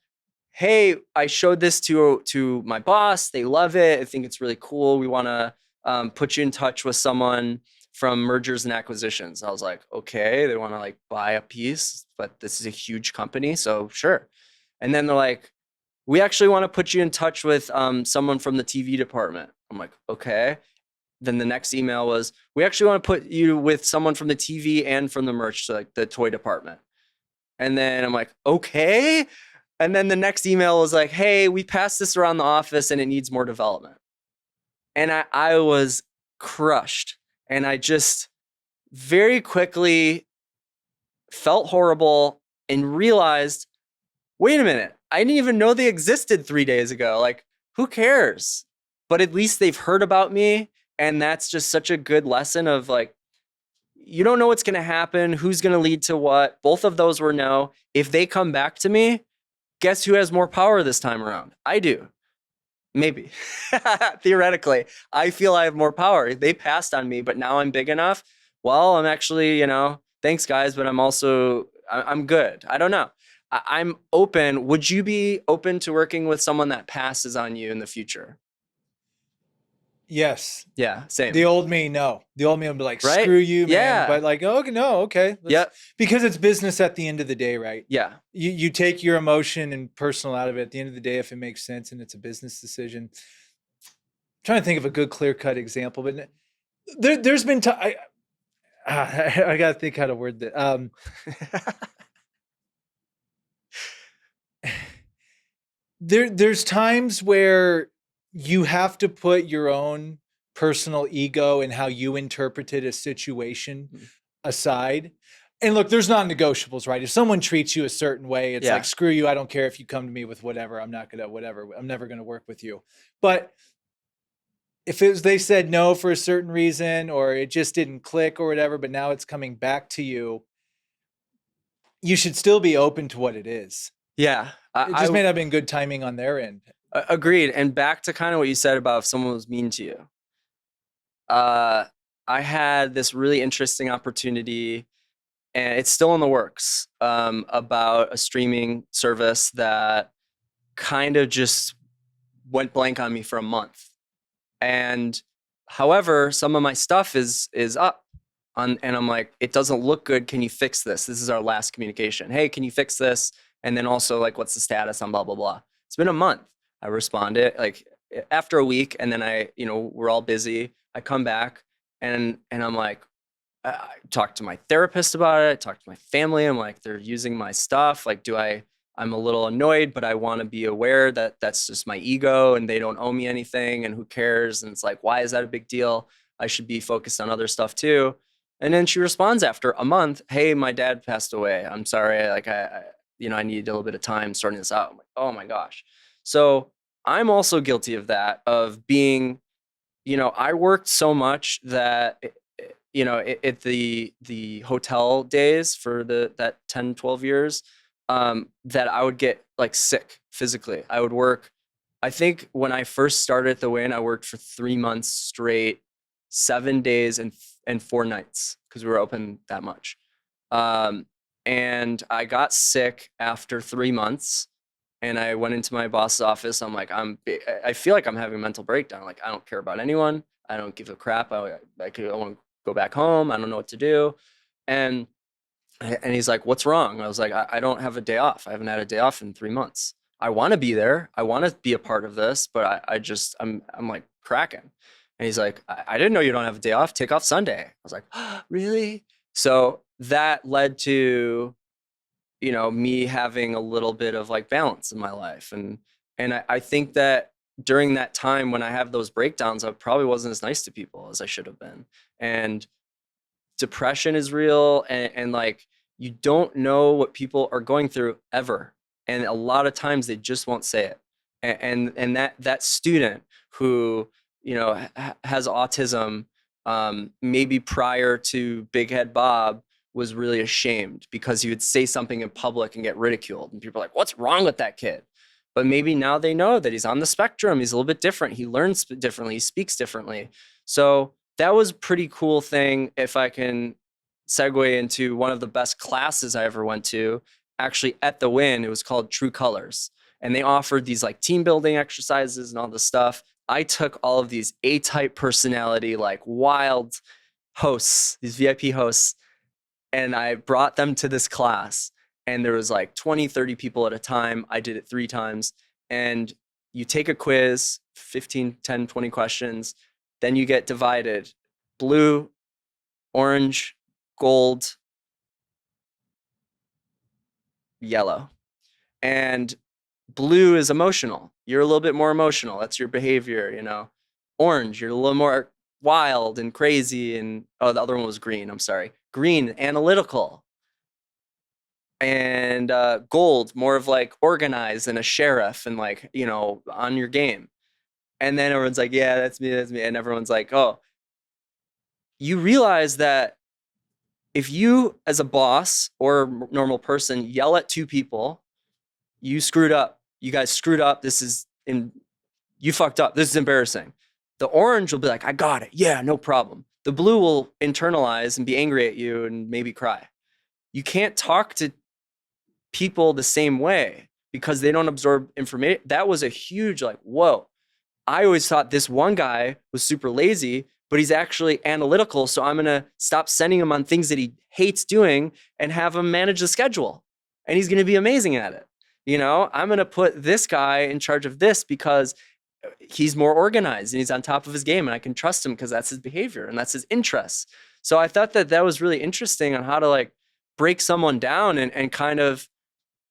Hey, I showed this to my boss. They love it. I think it's really cool. We want to put you in touch with someone from mergers and acquisitions. I was like, okay, they want to like buy a piece, but this is a huge company, so sure. And then they're like, we actually want to put you in touch with someone from the TV department. I'm like, okay. Then the next email was, we actually want to put you with someone from the TV and from the merch, so like the toy department. And then I'm like, okay. And then the next email was like, hey, we passed this around the office and it needs more development. And I was crushed. And I just very quickly felt horrible and realized, wait a minute, I didn't even know they existed 3 days ago. Like, who cares? But at least they've heard about me. And that's just such a good lesson of like, you don't know what's going to happen, who's going to lead to what. Both of those were no. If they come back to me, guess who has more power this time around? I do. Maybe. Theoretically, I feel I have more power. They passed on me, but now I'm big enough. Well, I'm actually, thanks guys, but I'm good. I don't know. I'm open. Would you be open to working with someone that passes on you in the future? Yes. Yeah, same. The old me, no. The old me would be like, right? Screw you, man. Yeah. But like, oh, no, okay. Yeah. Because it's business at the end of the day, right? Yeah. You take your emotion and personal out of it at the end of the day if it makes sense and it's a business decision. I'm trying to think of a good clear-cut example, but there's been I got to think how to word that. There's times where you have to put your own personal ego and how you interpreted a situation aside. And look, there's non-negotiables, right? If someone treats you a certain way, it's like, screw you. I don't care if you come to me with whatever. I'm not going to, whatever. I'm never going to work with you. But if they said no for a certain reason, or it just didn't click or whatever, but now it's coming back to you, you should still be open to what it is. Yeah. It just may not have been good timing on their end. Agreed. And back to kind of what you said about if someone was mean to you. I had this really interesting opportunity, and it's still in the works, about a streaming service that kind of just went blank on me for a month. And however, some of my stuff is up. And I'm like, it doesn't look good. Can you fix this? This is our last communication. Hey, can you fix this? And then also like, what's the status on blah, blah, blah. It's been a month. I responded like after a week, and then we're all busy. I come back and I'm like, I talked to my therapist about it. I talked to my family. I'm like, they're using my stuff. Like, I'm a little annoyed, but I want to be aware that that's just my ego and they don't owe me anything and who cares? And it's like, why is that a big deal? I should be focused on other stuff too. And then she responds after a month, hey, my dad passed away. I'm sorry. Like I need a little bit of time sorting this out. I'm like, oh my gosh. So I'm also guilty of that, of being, I worked so much that, at the hotel days for that 10, 12 years, that I would get like sick physically. I would work, I think when I first started at the Win, I worked for 3 months straight, 7 days and 4 nights. because we were open that much. And I got sick after 3 months, and I went into my boss's office. I'm like, I feel like I'm having a mental breakdown. Like, I don't care about anyone. I don't give a crap. I want to go back home. I don't know what to do. And he's like, what's wrong? I was like, I don't have a day off. I haven't had a day off in 3 months. I want to be there. I want to be a part of this, but I'm like cracking. And he's like, I didn't know you don't have a day off. Take off Sunday. I was like, oh, really? So that led to, me having a little bit of like balance in my life. And I think that during that time when I have those breakdowns, I probably wasn't as nice to people as I should have been. And depression is real, and like, you don't know what people are going through ever. And a lot of times they just won't say it. And that student who, has autism, maybe prior to Big Head Bob, was really ashamed because he would say something in public and get ridiculed. And people are like, what's wrong with that kid? But maybe now they know that he's on the spectrum. He's a little bit different. He learns differently. He speaks differently. So that was a pretty cool thing. If I can segue into one of the best classes I ever went to, actually at the Win, it was called True Colors. And they offered these like team building exercises and all this stuff. I took all of these A-type personality, like wild hosts, these VIP hosts, and I brought them to this class. And there was like 20, 30 people at a time. I did it 3 times. And you take a quiz, 15, 10, 20 questions. Then you get divided: blue, orange, gold, yellow. And blue is emotional. You're a little bit more emotional. That's your behavior, Orange, you're a little more wild and crazy. And the other one was green. I'm sorry. Green, analytical. And gold, more of like organized and a sheriff and like, on your game. And then everyone's like, yeah, that's me. And everyone's like, oh, you realize that if you as a boss or a normal person yell at 2 people, you screwed up. You guys screwed up. You fucked up. This is embarrassing. The orange will be like, I got it. Yeah, no problem. The blue will internalize and be angry at you and maybe cry. You can't talk to people the same way because they don't absorb information. That was a huge like, whoa. I always thought this one guy was super lazy, but he's actually analytical. So I'm going to stop sending him on things that he hates doing and have him manage the schedule. And he's going to be amazing at it. I'm going to put this guy in charge of this because he's more organized and he's on top of his game and I can trust him because that's his behavior and that's his interests. So I thought that was really interesting on how to like break someone down and kind of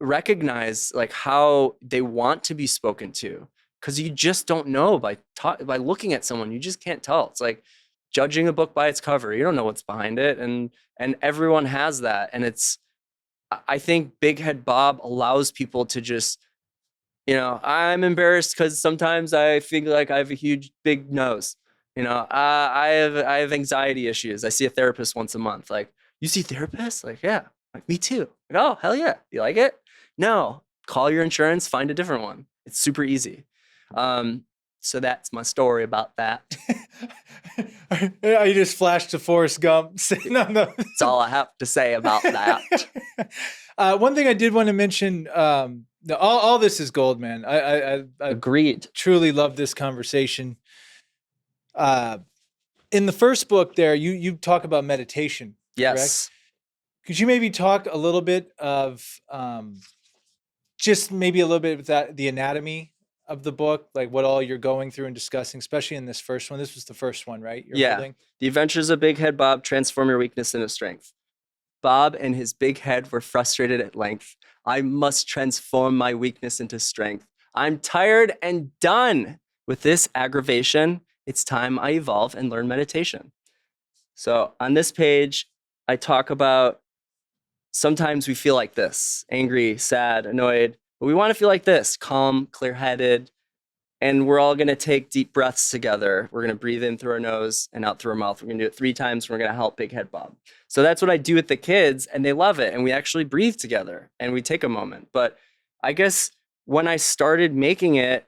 recognize like how they want to be spoken to. Because you just don't know by looking at someone. You just can't tell. It's like judging a book by its cover. You don't know what's behind it, and everyone has that. And I think Big Head Bob allows people to just, I'm embarrassed because sometimes I feel like I have a huge big nose. I have anxiety issues. I see a therapist once a month. Like, you see therapists? Like, yeah. Like, me too. Like, oh, hell yeah. You like it? No. Call your insurance. Find a different one. It's super easy. So that's my story about that. I just flashed to Forrest Gump. No. That's all I have to say about that. One thing I did want to mention, all this is gold, man. I Agreed. Truly love this conversation. In the first book there, you talk about meditation. Yes. Correct? Could you maybe talk a little bit of just maybe a little bit about the anatomy of the book, like what all you're going through and discussing, especially in this first one? This was the first one, right? You're holding? The Adventures of Big Head Bob transform your weakness into strength. Bob and his big head were frustrated at length. I must transform my weakness into strength. I'm tired and done with this aggravation. It's time I evolve and learn meditation. So on this page, I talk about sometimes we feel like this: angry, sad, annoyed. But we want to feel like this: calm, clear-headed. And we're all going to take deep breaths together. We're going to breathe in through our nose and out through our mouth. We're going to do it 3 times. And we're going to help Big Head Bob. So that's what I do with the kids, and they love it. And we actually breathe together and we take a moment. But I guess when I started making it,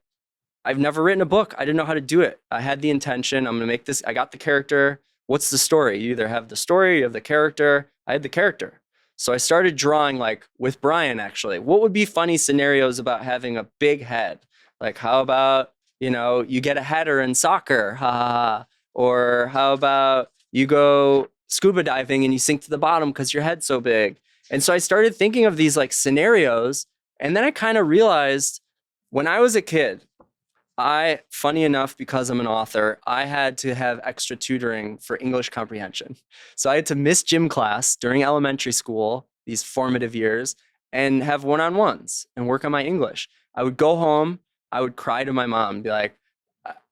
I've never written a book. I didn't know how to do it. I had the intention. I'm going to make this. I got the character. what's the story? You either have the story, you have the character. I had the character. So I started drawing like with Brian, actually, what would be funny scenarios about having a big head? Like, how about, you get a header in soccer, ha ha ha. Or how about you go scuba diving and you sink to the bottom because your head's so big. And so I started thinking of these like scenarios. And then I kind of realized when I was a kid, funny enough, because I'm an author, I had to have extra tutoring for English comprehension. So I had to miss gym class during elementary school, these formative years, and have one-on-ones and work on my English. I would go home, I would cry to my mom and be like,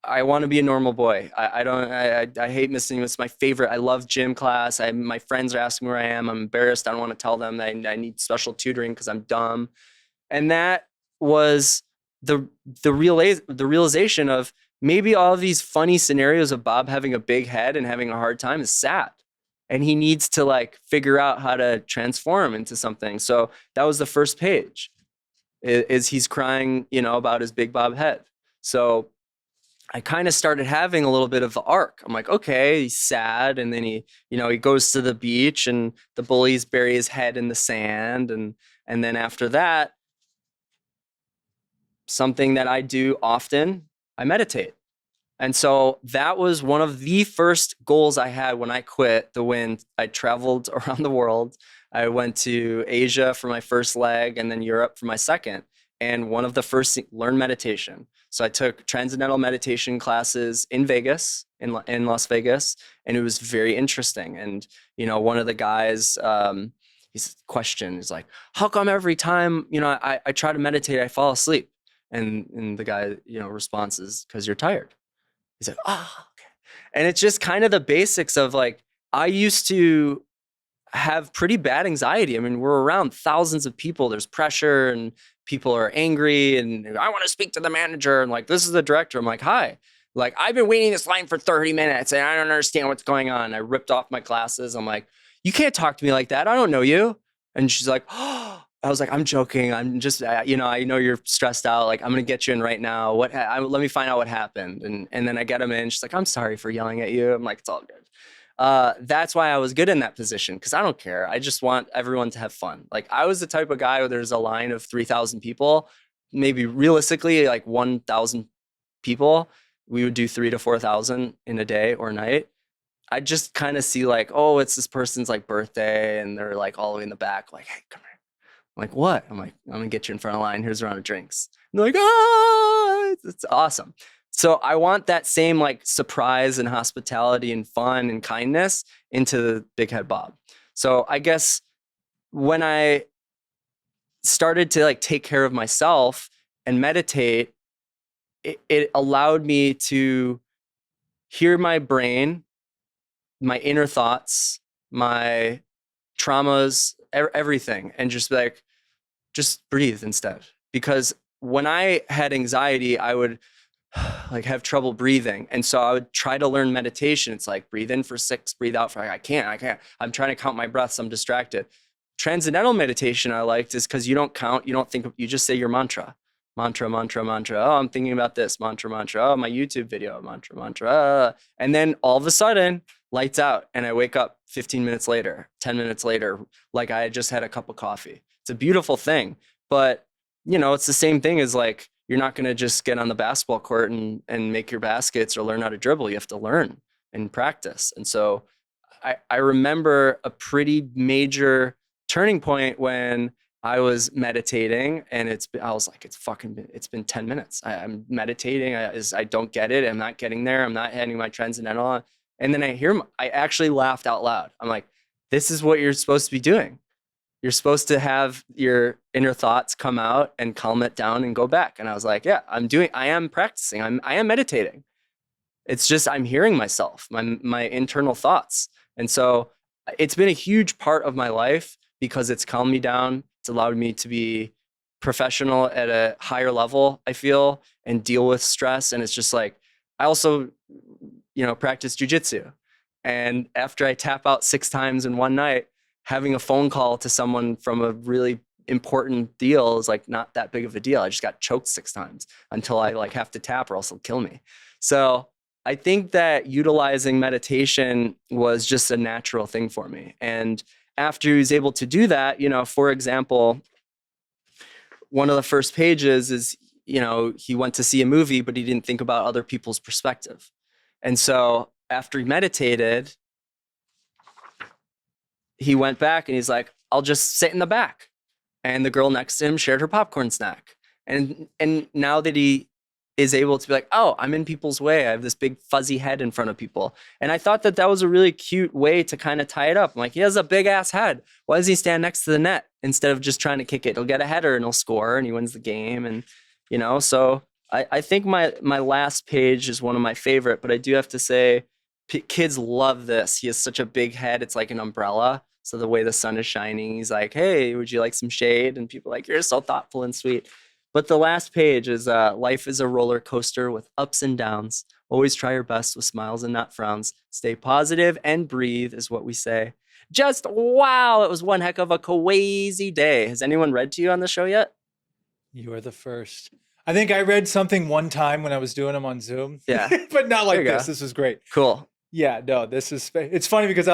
I want to be a normal boy. I hate missing. It's my favorite. I love gym class. My friends are asking where I am. I'm embarrassed. I don't want to tell them that I need special tutoring because I'm dumb. And that was the realization of maybe all of these funny scenarios of Bob having a big head and having a hard time is sad. And he needs to like figure out how to transform into something. So that was the first page is he's crying, about his big Bob head. So I kind of started having a little bit of the arc. I'm like, okay, he's sad. And then he goes to the beach and the bullies bury his head in the sand. And then after that, something that I do often, I meditate. And so that was one of the first goals I had when I quit the wind. I traveled around the world. I went to Asia for my first leg and then Europe for my second. And one of the first, learn meditation. So I took transcendental meditation classes in Vegas, in Las Vegas, and it was very interesting. And, one of the guys, his question is like, how come every time, I try to meditate, I fall asleep? And the guy, responds is because you're tired. He's like, oh, okay. And it's just kind of the basics of like, I used to have pretty bad anxiety. I mean, we're around thousands of people. There's pressure and people are angry and I want to speak to the manager. And like, this is the director. I'm like, hi, like I've been waiting this line for 30 minutes and I don't understand what's going on. I ripped off my glasses. I'm like, you can't talk to me like that. I don't know you. And she's like, oh, I was like, I'm joking. I'm just, I know you're stressed out. Like, I'm going to get you in right now. Let me find out what happened. And then I get him in. She's like, I'm sorry for yelling at you. I'm like, it's all good. That's why I was good in that position because I don't care. I just want everyone to have fun. Like I was the type of guy where there's a line of 3,000 people, maybe realistically like 1,000 people. We would do 3,000 to 4,000 in a day or night. I just kind of see like, oh, it's this person's like birthday and they're like all the way in the back, like, hey, come here. I'm like, what? I'm like, I'm gonna get you in front of the line. Here's a round of drinks. And they're like, ah, it's awesome. So I want that same like surprise and hospitality and fun and kindness into the Big Head Bob. So I guess when I started to like take care of myself and meditate, it allowed me to hear my brain, my inner thoughts, my traumas, everything, and just be like, just breathe instead. Because when I had anxiety, I would like have trouble breathing. And so I would try to learn meditation. It's like breathe in for 6, breathe out for, I can't. I'm trying to count my breaths. I'm distracted. Transcendental meditation I liked is because you don't count, you don't think, you just say your mantra. Mantra. Oh, I'm thinking about this. Mantra. Oh, my YouTube video. Mantra. And then all of a sudden, lights out. And I wake up 15 minutes later, 10 minutes later, like I had just had a cup of coffee. It's a beautiful thing. But, it's the same thing as like, you're not going to just get on the basketball court and make your baskets or learn how to dribble. You have to learn and practice. And so I remember a pretty major turning point when I was meditating and I was like, it's been 10 minutes. I'm meditating. I don't get it. I'm not getting there. I'm not having my transcendental on. And then I actually laughed out loud. I'm like, this is what you're supposed to be doing. You're supposed to have your inner thoughts come out and calm it down and go back. And I was like, yeah, I am practicing. I am meditating. It's just, I'm hearing myself, my internal thoughts. And so it's been a huge part of my life because it's calmed me down. It's allowed me to be professional at a higher level, I feel, and deal with stress. And it's just like, I also, practice jujitsu. And after I tap out 6 times in one night, having a phone call to someone from a really important deal is like not that big of a deal. I just got choked 6 times until I like have to tap or else they'll kill me. So I think that utilizing meditation was just a natural thing for me. And after he was able to do that, for example, one of the first pages is, he went to see a movie, but he didn't think about other people's perspective. And so after he meditated, he went back and he's like, I'll just sit in the back. And the girl next to him shared her popcorn snack. And now that he is able to be like, oh, I'm in people's way. I have this big fuzzy head in front of people. And I thought that was a really cute way to kind of tie it up. I'm like, he has a big ass head. Why does he stand next to the net instead of just trying to kick it? He'll get a header and he'll score and he wins the game. And, so I think my last page is one of my favorite, but I do have to say kids love this. He has such a big head. It's like an umbrella. So the way the sun is shining, he's like, hey, would you like some shade? And people are like, you're so thoughtful and sweet. But the last page is life is a roller coaster with ups and downs. Always try your best with smiles and not frowns. Stay positive and breathe is what we say. Just wow, it was one heck of a crazy day. Has anyone read to you on the show yet? You are the first. I think I read something one time when I was doing them on Zoom. Yeah. But not like this. Go. This was great. Cool. Yeah, no, it's funny because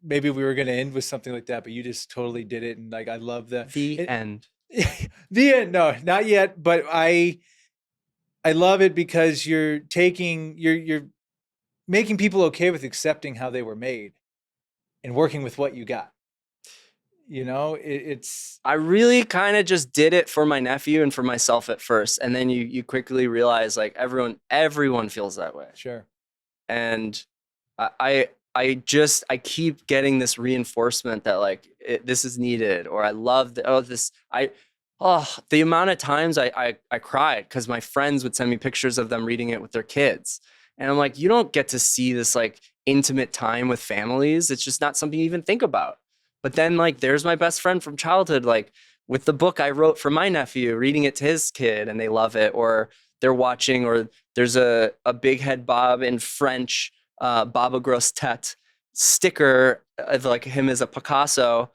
maybe we were going to end with something like that, but you just totally did it. And like, I love the end. The end. No, not yet. But I love it because you're making people okay with accepting how they were made and working with what you got. I really kind of just did it for my nephew and for myself at first. And then you quickly realize like everyone feels that way. Sure. And I keep getting this reinforcement that like this is needed, or I love the amount of times I cried because my friends would send me pictures of them reading it with their kids. And I'm like, you don't get to see this like intimate time with families. It's just not something you even think about. But then like, there's my best friend from childhood, like with the book I wrote for my nephew, reading it to his kid and they love it, or they're watching, or there's a BigHeadBob in French, Baba Grosse Tête sticker of like him as a Picasso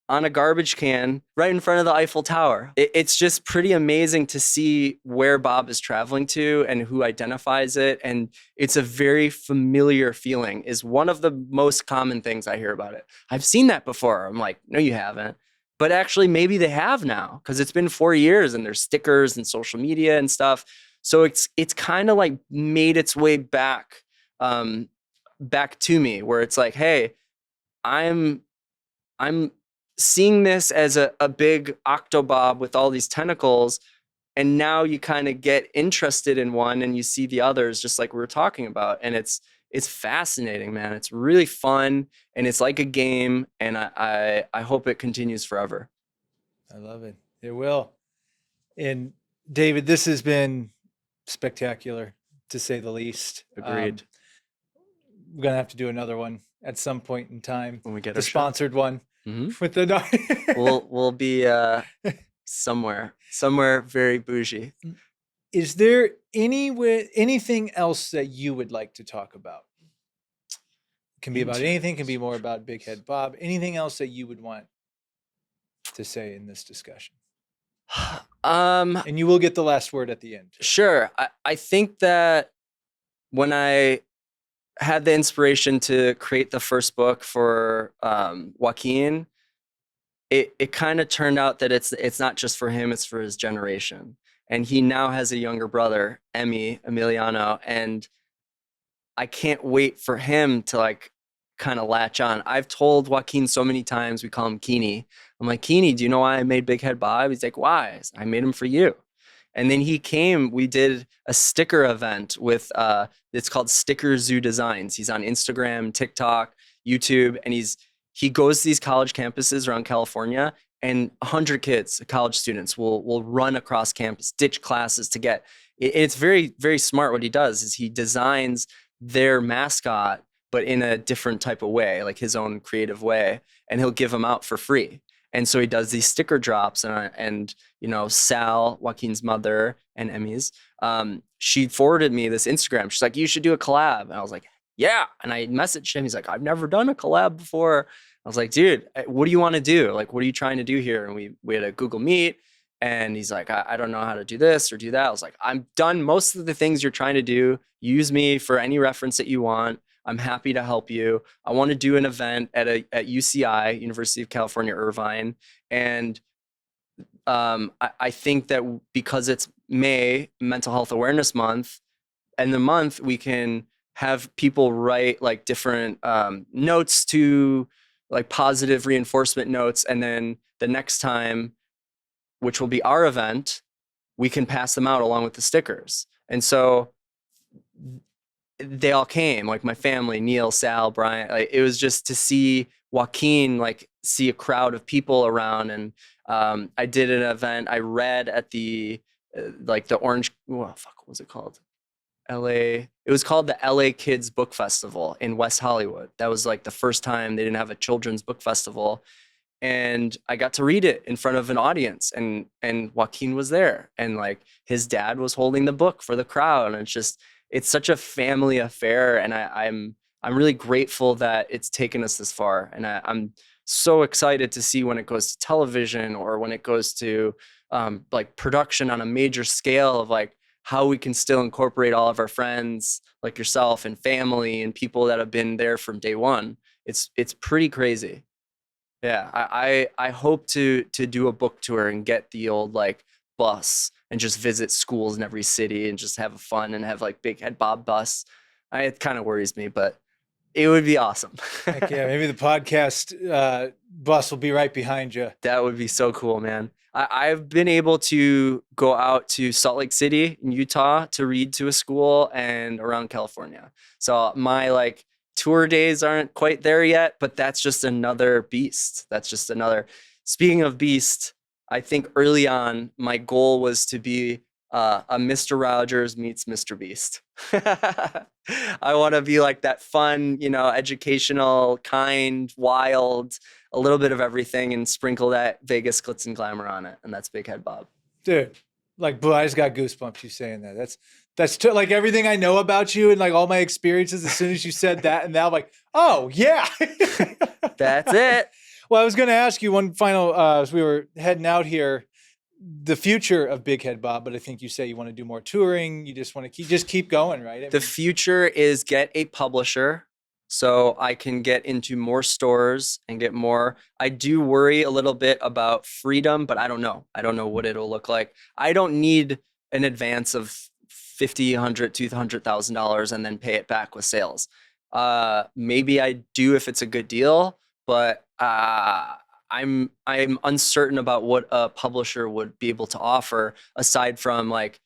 on a garbage can right in front of the Eiffel Tower. It's just pretty amazing to see where Bob is traveling to and who identifies it. And it's a very familiar feeling is one of the most common things I hear about it. I've seen that before. I'm like, no, you haven't. But actually, maybe they have now because it's been 4 years and there's stickers and social media and stuff. So it's kind of like made its way back to me where it's like, hey, I'm seeing this as a big octobob with all these tentacles. And now you kind of get interested in one and you see the others just like we were talking about. And it's fascinating, man. It's really fun and it's like a game. And I hope it continues forever. I love it. It will. And David, this has been spectacular to say the least. Agreed. We're going to have to do another one at some point in time. When we get the sponsored one. Mm-hmm. With the we'll be somewhere very bougie. Is there anything else that you would like to talk about? Can be about anything, can be more about BigHeadBob. Anything else that you would want to say in this discussion? And you will get the last word at the end. Sure. I think that when I had the inspiration to create the first book for Joaquin, it kind of turned out that it's not just for him, it's for his generation. And he now has a younger brother, Emiliano, and I can't wait for him to like kind of latch on. I've told Joaquin so many times, we call him Keeney. I'm like, Keeney, do you know why I made BigHeadBob? He's like, why? I made him for you. And then he came, we did a sticker event with, it's called Sticker Zoo Designs. He's on Instagram, TikTok, YouTube, and he goes to these college campuses around California, and 100 kids, college students, will run across campus, ditch classes to get, it's very, very smart. What he does is he designs their mascot, but in a different type of way, like his own creative way, and he'll give them out for free. And so he does these sticker drops, and you know, Sal, Joaquin's mother, and Emmy's, she forwarded me this Instagram. She's like, you should do a collab. And I was like, yeah. And I messaged him. He's like, I've never done a collab before. I was like, dude, what do you want to do? Like, what are you trying to do here? And we had a Google Meet, And he's like, I don't know how to do this or do that. I was like, I'm done most of the things you're trying to do. Use me for any reference that you want. I'm happy to help you. I want to do an event at UCI, University of California, Irvine. And I think that because it's May, Mental Health Awareness Month, and the month we can have people write like different notes to like positive reinforcement notes. And then the next time, which will be our event, we can pass them out along with the stickers. And so they all came, like my family, Neil, Sal, Brian. Like, it was just to see Joaquin, like see a crowd of people around. And I did an event. I read at the like the Orange, what was it called? LA. It was called the LA Kids Book Festival in West Hollywood. That was like the first time they didn't have a children's book festival. And I got to read it in front of an audience, and Joaquin was there, and like his dad was holding the book for the crowd. And it's such a family affair. And I'm really grateful that it's taken us this far. And I'm so excited to see when it goes to television or when it goes to like production on a major scale of like how we can still incorporate all of our friends like yourself and family and people that have been there from day one. It's pretty crazy. Yeah, I hope to do a book tour and get the old like bus and just visit schools in every city and just have fun and have like BigHeadBob bus. It kind of worries me, but it would be awesome. Heck yeah, maybe the podcast bus will be right behind you. That would be so cool, man. I've been able to go out to Salt Lake City in Utah to read to a school and around California. So my like tour days aren't quite there yet, but that's just another beast. Speaking of beast, I think early on, my goal was to be a Mr. Rogers meets Mr. Beast. I want to be like that fun, educational, kind, wild, a little bit of everything and sprinkle that Vegas glitz and glamour on it. And that's BigHeadBob. Dude, like, I just got goosebumps you saying that. That's like everything I know about you and like all my experiences. As soon as you said that, and now I'm like, oh yeah, that's it. Well, I was going to ask you one final, as we were heading out here, the future of BigHeadBob, but I think you say you want to do more touring. You just want to keep going, right? The future is get a publisher so I can get into more stores and get more. I do worry a little bit about freedom, but I don't know. I don't know what it'll look like. I don't need an advance of $50, $100, $200,000 and then pay it back with sales. Maybe I do if it's a good deal, but I'm uncertain about what a publisher would be able to offer aside from like,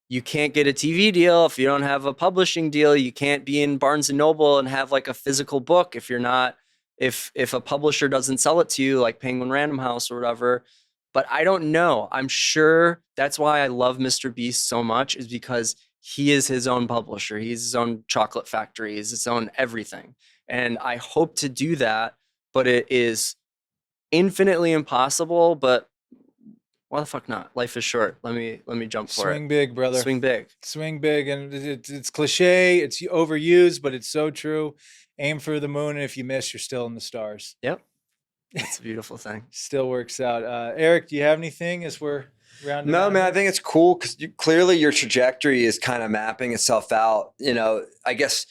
you can't get a TV deal if you don't have a publishing deal. You can't be in Barnes and Noble and have like a physical book if you're not, if a publisher doesn't sell it to you, like Penguin Random House or whatever. But I don't know. I'm sure that's why I love Mr. Beast so much, is because he is his own publisher. He's his own chocolate factory. He's his own everything. And I hope to do that, but it is infinitely impossible. But why the fuck not? Life is short. Let me jump for it. Swing big, brother. Swing big. Swing big. And it's cliche. It's overused, but it's so true. Aim for the moon, and if you miss, you're still in the stars. Yep. It's a beautiful thing. Still works out. Eric, do you have anything as we're rounding? No, man, I think it's cool because clearly your trajectory is kind of mapping itself out. I guess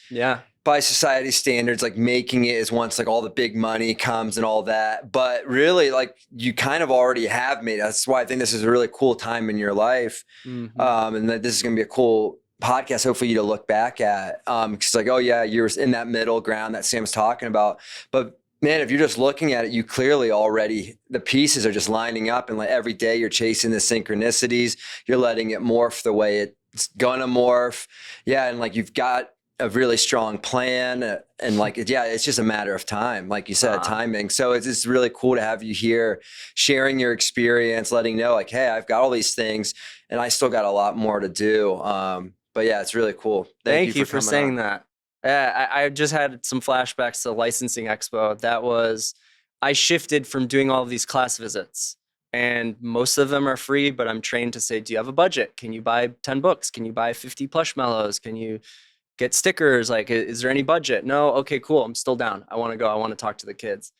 by society standards, like making it is once like all the big money comes and all that. But really, like you kind of already have made it. That's why I think this is a really cool time in your life. Mm-hmm. And that this is going to be a cool podcast, hopefully, you to look back at. Because like, oh yeah, you're in that middle ground that Sam's talking about. But man, if you're just looking at it, you clearly already, the pieces are just lining up, and like every day you're chasing the synchronicities. You're letting it morph the way it's gonna morph. Yeah. And like, you've got a really strong plan, and like, it's just a matter of time. Like you said, timing. So it's really cool to have you here sharing your experience, letting know like, hey, I've got all these things and I still got a lot more to do. But yeah, it's really cool. Thank you for saying that. I just had some flashbacks to the licensing expo. I shifted from doing all of these class visits, and most of them are free, but I'm trained to say, do you have a budget? Can you buy 10 books? Can you buy 50 Plushmallows? Can you get stickers? Like, is there any budget? No? Okay, cool. I'm still down. I want to go. I want to talk to the kids.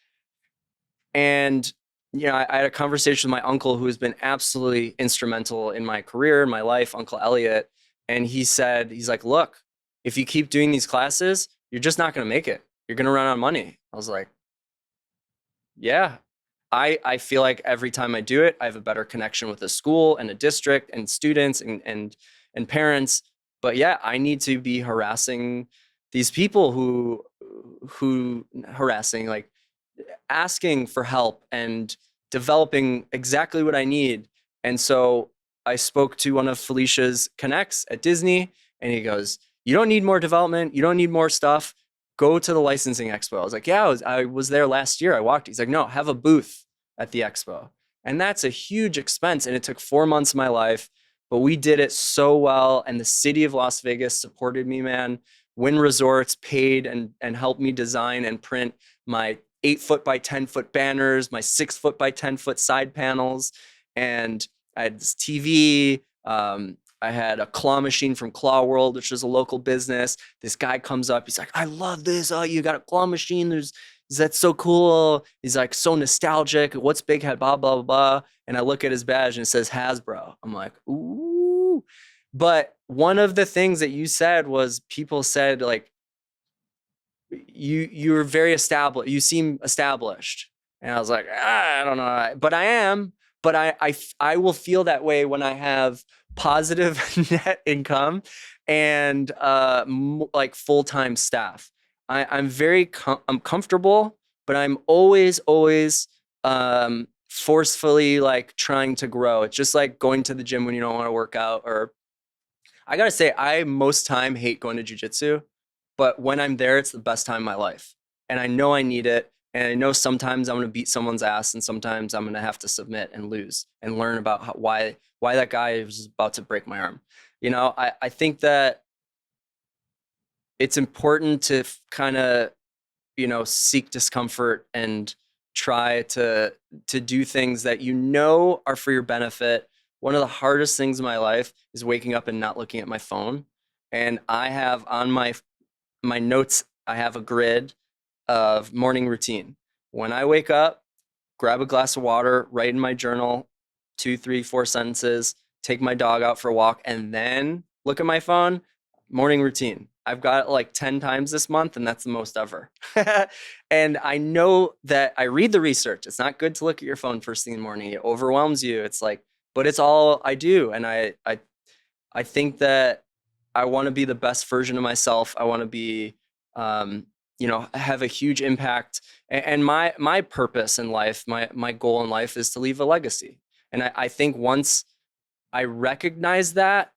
And I had a conversation with my uncle who has been absolutely instrumental in my career, in my life, Uncle Elliot. And he's like, look, if you keep doing these classes, you're just not going to make it. You're going to run out of money. I was like, yeah. I feel like every time I do it, I have a better connection with the school and a district and students and parents. But yeah, I need to be harassing these people who harassing, like asking for help and developing exactly what I need. And so I spoke to one of Felicia's connects at Disney, and he goes, you don't need more development. You don't need more stuff. Go to the licensing expo. I was like, yeah, I was there last year. I walked. He's like, no, have a booth at the expo. And that's a huge expense. And it took 4 months of my life, but we did it so well. And the city of Las Vegas supported me, man. Wynn Resorts paid and helped me design and print my 8-foot by 10-foot banners, my 6-foot by 10-foot side panels. And I had this TV. I had a claw machine from Claw World, which is a local business. This guy comes up. He's like, I love this. Oh, you got a claw machine. That's so cool. He's like, so nostalgic. What's BigHeadBob, blah, blah, blah. And I look at his badge and it says Hasbro. I'm like, ooh. But one of the things that you said was people said, like, you're very established. You seem established. And I was like, I don't know. But I am. But I will feel that way when I have positive net income and like full-time staff. I'm very I'm comfortable, but I'm always forcefully like trying to grow. It's just like going to the gym when you don't want to work out. Or I gotta say, I most time hate going to jujitsu, but when I'm there, it's the best time of my life. And I know I need it. And I know sometimes I'm going to beat someone's ass, and sometimes I'm going to have to submit and lose and learn about why that guy was about to break my arm. I think that it's important to kind of, seek discomfort and try to do things that are for your benefit. One of the hardest things in my life is waking up and not looking at my phone. And I have on my notes, I have a grid of morning routine. When I wake up, grab a glass of water, write in my journal 2, 3, 4 sentences, take my dog out for a walk, and then look at my phone. Morning routine. I've got it like 10 times this month, and that's the most ever. And I know that I read the research. It's not good to look at your phone first thing in the morning. It overwhelms you. It's like, but it's all I do. And I think that I want to be the best version of myself. I want to be have a huge impact. And my purpose in life, my goal in life is to leave a legacy. And I think once I recognized that,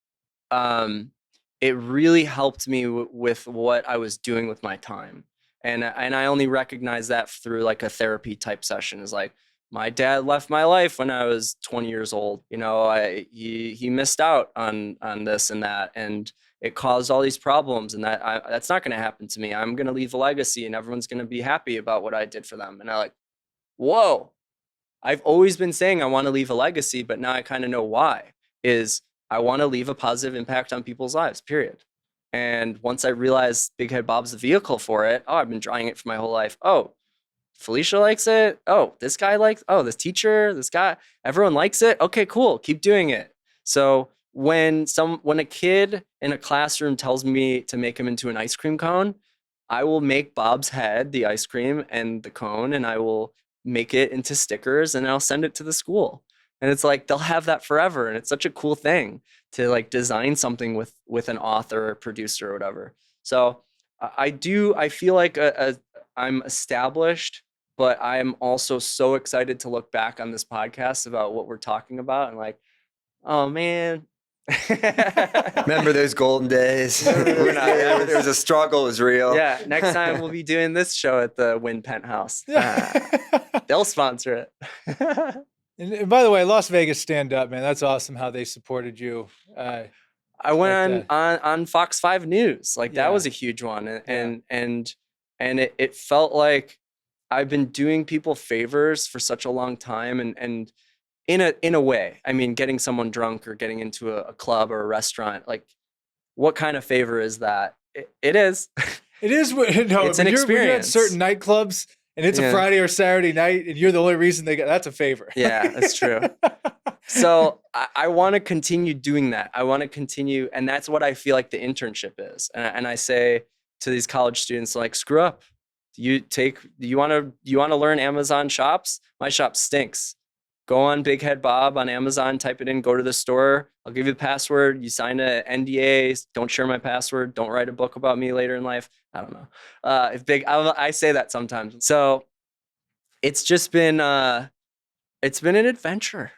it really helped me with what I was doing with my time. And I only recognized that through like a therapy type session. Is like, my dad left my life when I was 20 years old. He missed out on this and that. And it caused all these problems, and that's not going to happen to me. I'm going to leave a legacy, and everyone's going to be happy about what I did for them. And I'm like, whoa, I've always been saying I want to leave a legacy, but now I kind of know why. Is I want to leave a positive impact on people's lives, period. And once I realized BigHeadBob's the vehicle for it, I've been drawing it for my whole life. Oh, Felicia likes it. Oh, this guy likes, this teacher, this guy, everyone likes it. Okay, cool. Keep doing it. So when a kid in a classroom tells me to make him into an ice cream cone, I will make Bob's head, the ice cream, and the cone, and I will make it into stickers, and I'll send it to the school. And it's like, they'll have that forever. And it's such a cool thing to like design something with an author or producer or whatever. So I feel like I'm established, but I'm also so excited to look back on this podcast about what we're talking about and like, oh man. Remember those golden days? There was a struggle, it was real. Yeah, next time we'll be doing this show at the Wynn Penthouse. They'll sponsor it. And by the way, Las Vegas Stand Up, man, that's awesome how they supported you. I went on Fox 5 News. Like that was a huge one. And it felt like I've been doing people favors for such a long time. And in a way, I mean, getting someone drunk or getting into a club or a restaurant, like what kind of favor is that? It is. It is. No, it's an experience. When you're at certain nightclubs and it's a Friday or Saturday night, and you're the only reason they got, that's a favor. Yeah, that's true. So I want to continue doing that. I want to continue. And that's what I feel like the internship is. And I say to these college students, like, screw up. You want to learn Amazon shops? My shop stinks. Go on BigHeadBob on Amazon, type it in, go to the store. I'll give you the password. You sign a NDA. Don't share my password. Don't write a book about me later in life. I don't know. I say that sometimes. So it's just been, it's been an adventure.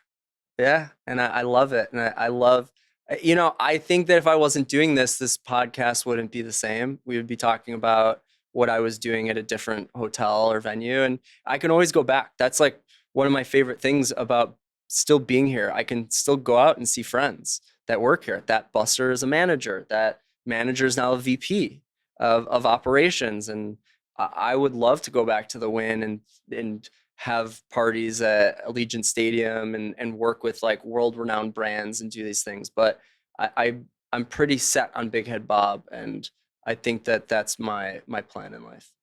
Yeah. And I love it. And I love, I think that if I wasn't doing this podcast wouldn't be the same. We would be talking about what I was doing at a different hotel or venue. And I can always go back. That's like one of my favorite things about still being here. I can still go out and see friends that work here. That busser is a manager. That manager is now a VP of operations. And I would love to go back to the Wynn and have parties at Allegiant Stadium and work with like world-renowned brands and do these things. But I'm pretty set on BigHeadBob, and I think that that's my plan in life.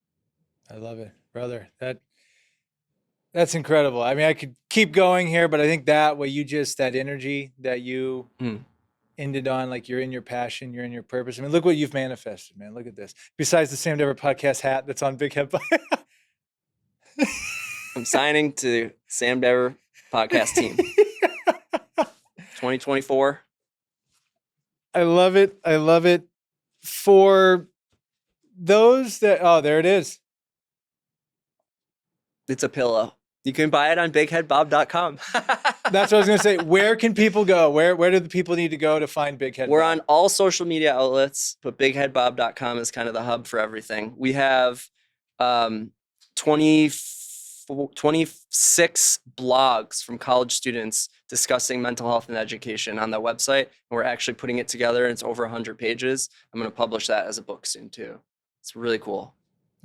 I love it, brother. That's incredible. I mean, I could keep going here, but I think that energy that you ended on, like you're in your passion, you're in your purpose. I mean, look what you've manifested, man. Look at this. Besides the Sam Dever podcast hat that's on BigHeadBob. I'm signing to Sam Dever podcast team. 2024. I love it. I love it. For those that, oh, there it is. It's a pillow. You can buy it on bigheadbob.com. That's what I was going to say. Where can people go? Where do the people need to go to find BigHeadBob? We're on all social media outlets, but bigheadbob.com is kind of the hub for everything. We have 26 blogs from college students discussing mental health and education on the website. And we're actually putting it together, and it's over 100 pages. I'm going to publish that as a book soon too. It's really cool.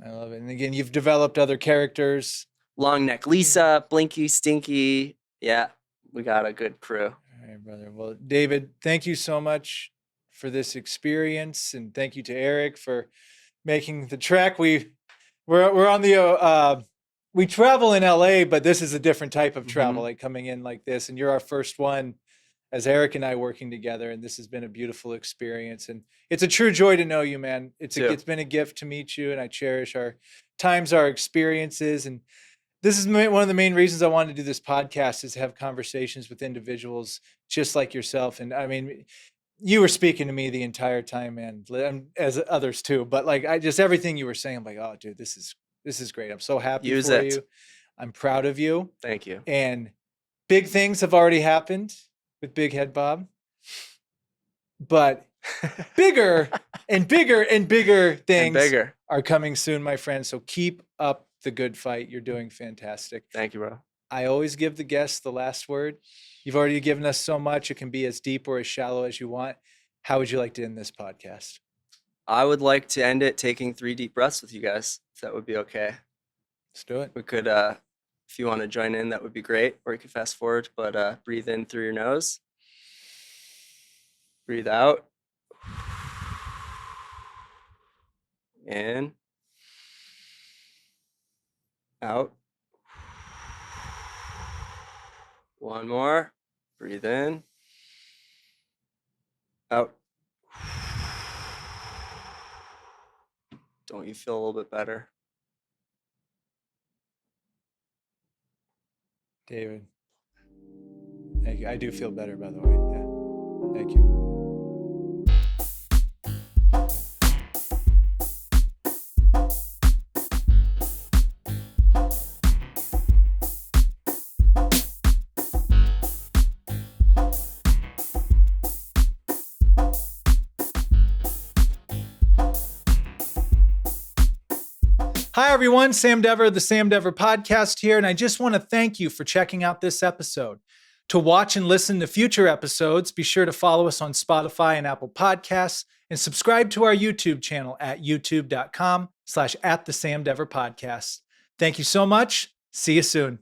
I love it. And again, you've developed other characters. Long Neck Lisa, Blinky, Stinky. Yeah, we got a good crew. All right, brother. Well, David, thank you so much for this experience. And thank you to Eric for making the trek. We're on the, we travel in LA, but this is a different type of travel, like coming in like this. And you're our first one as Eric and I working together. And this has been a beautiful experience. And it's a true joy to know you, man. It's been a gift to meet you. And I cherish our times, our experiences. And this is one of the main reasons I wanted to do this podcast, is to have conversations with individuals just like yourself. And I mean, you were speaking to me the entire time, man, as others too. But like, everything you were saying, I'm like, oh, dude, this is great. I'm so happy for you. I'm proud of you. Thank you. And big things have already happened with BigHeadBob, but bigger and bigger and bigger things are coming soon, my friend. So keep up the good fight. You're doing fantastic. Thank you, bro. I always give the guests the last word. You've already given us so much. It can be as deep or as shallow as you want. How would you like to end this podcast? I would like to end it taking 3 deep breaths with you guys, if that would be okay. Let's do it. We could, if you want to join in, that would be great. Or you could fast forward, but breathe in through your nose. Breathe out. In. Out. One more. Breathe in. Out. Don't you feel a little bit better? David, thank you. I do feel better, by the way. Yeah. Thank you. Hi, everyone. Sam Dever, the Sam Dever podcast here. And I just want to thank you for checking out this episode. To watch and listen to future episodes, be sure to follow us on Spotify and Apple Podcasts, and subscribe to our YouTube channel at youtube.com/@the Sam Dever podcast. Thank you so much. See you soon.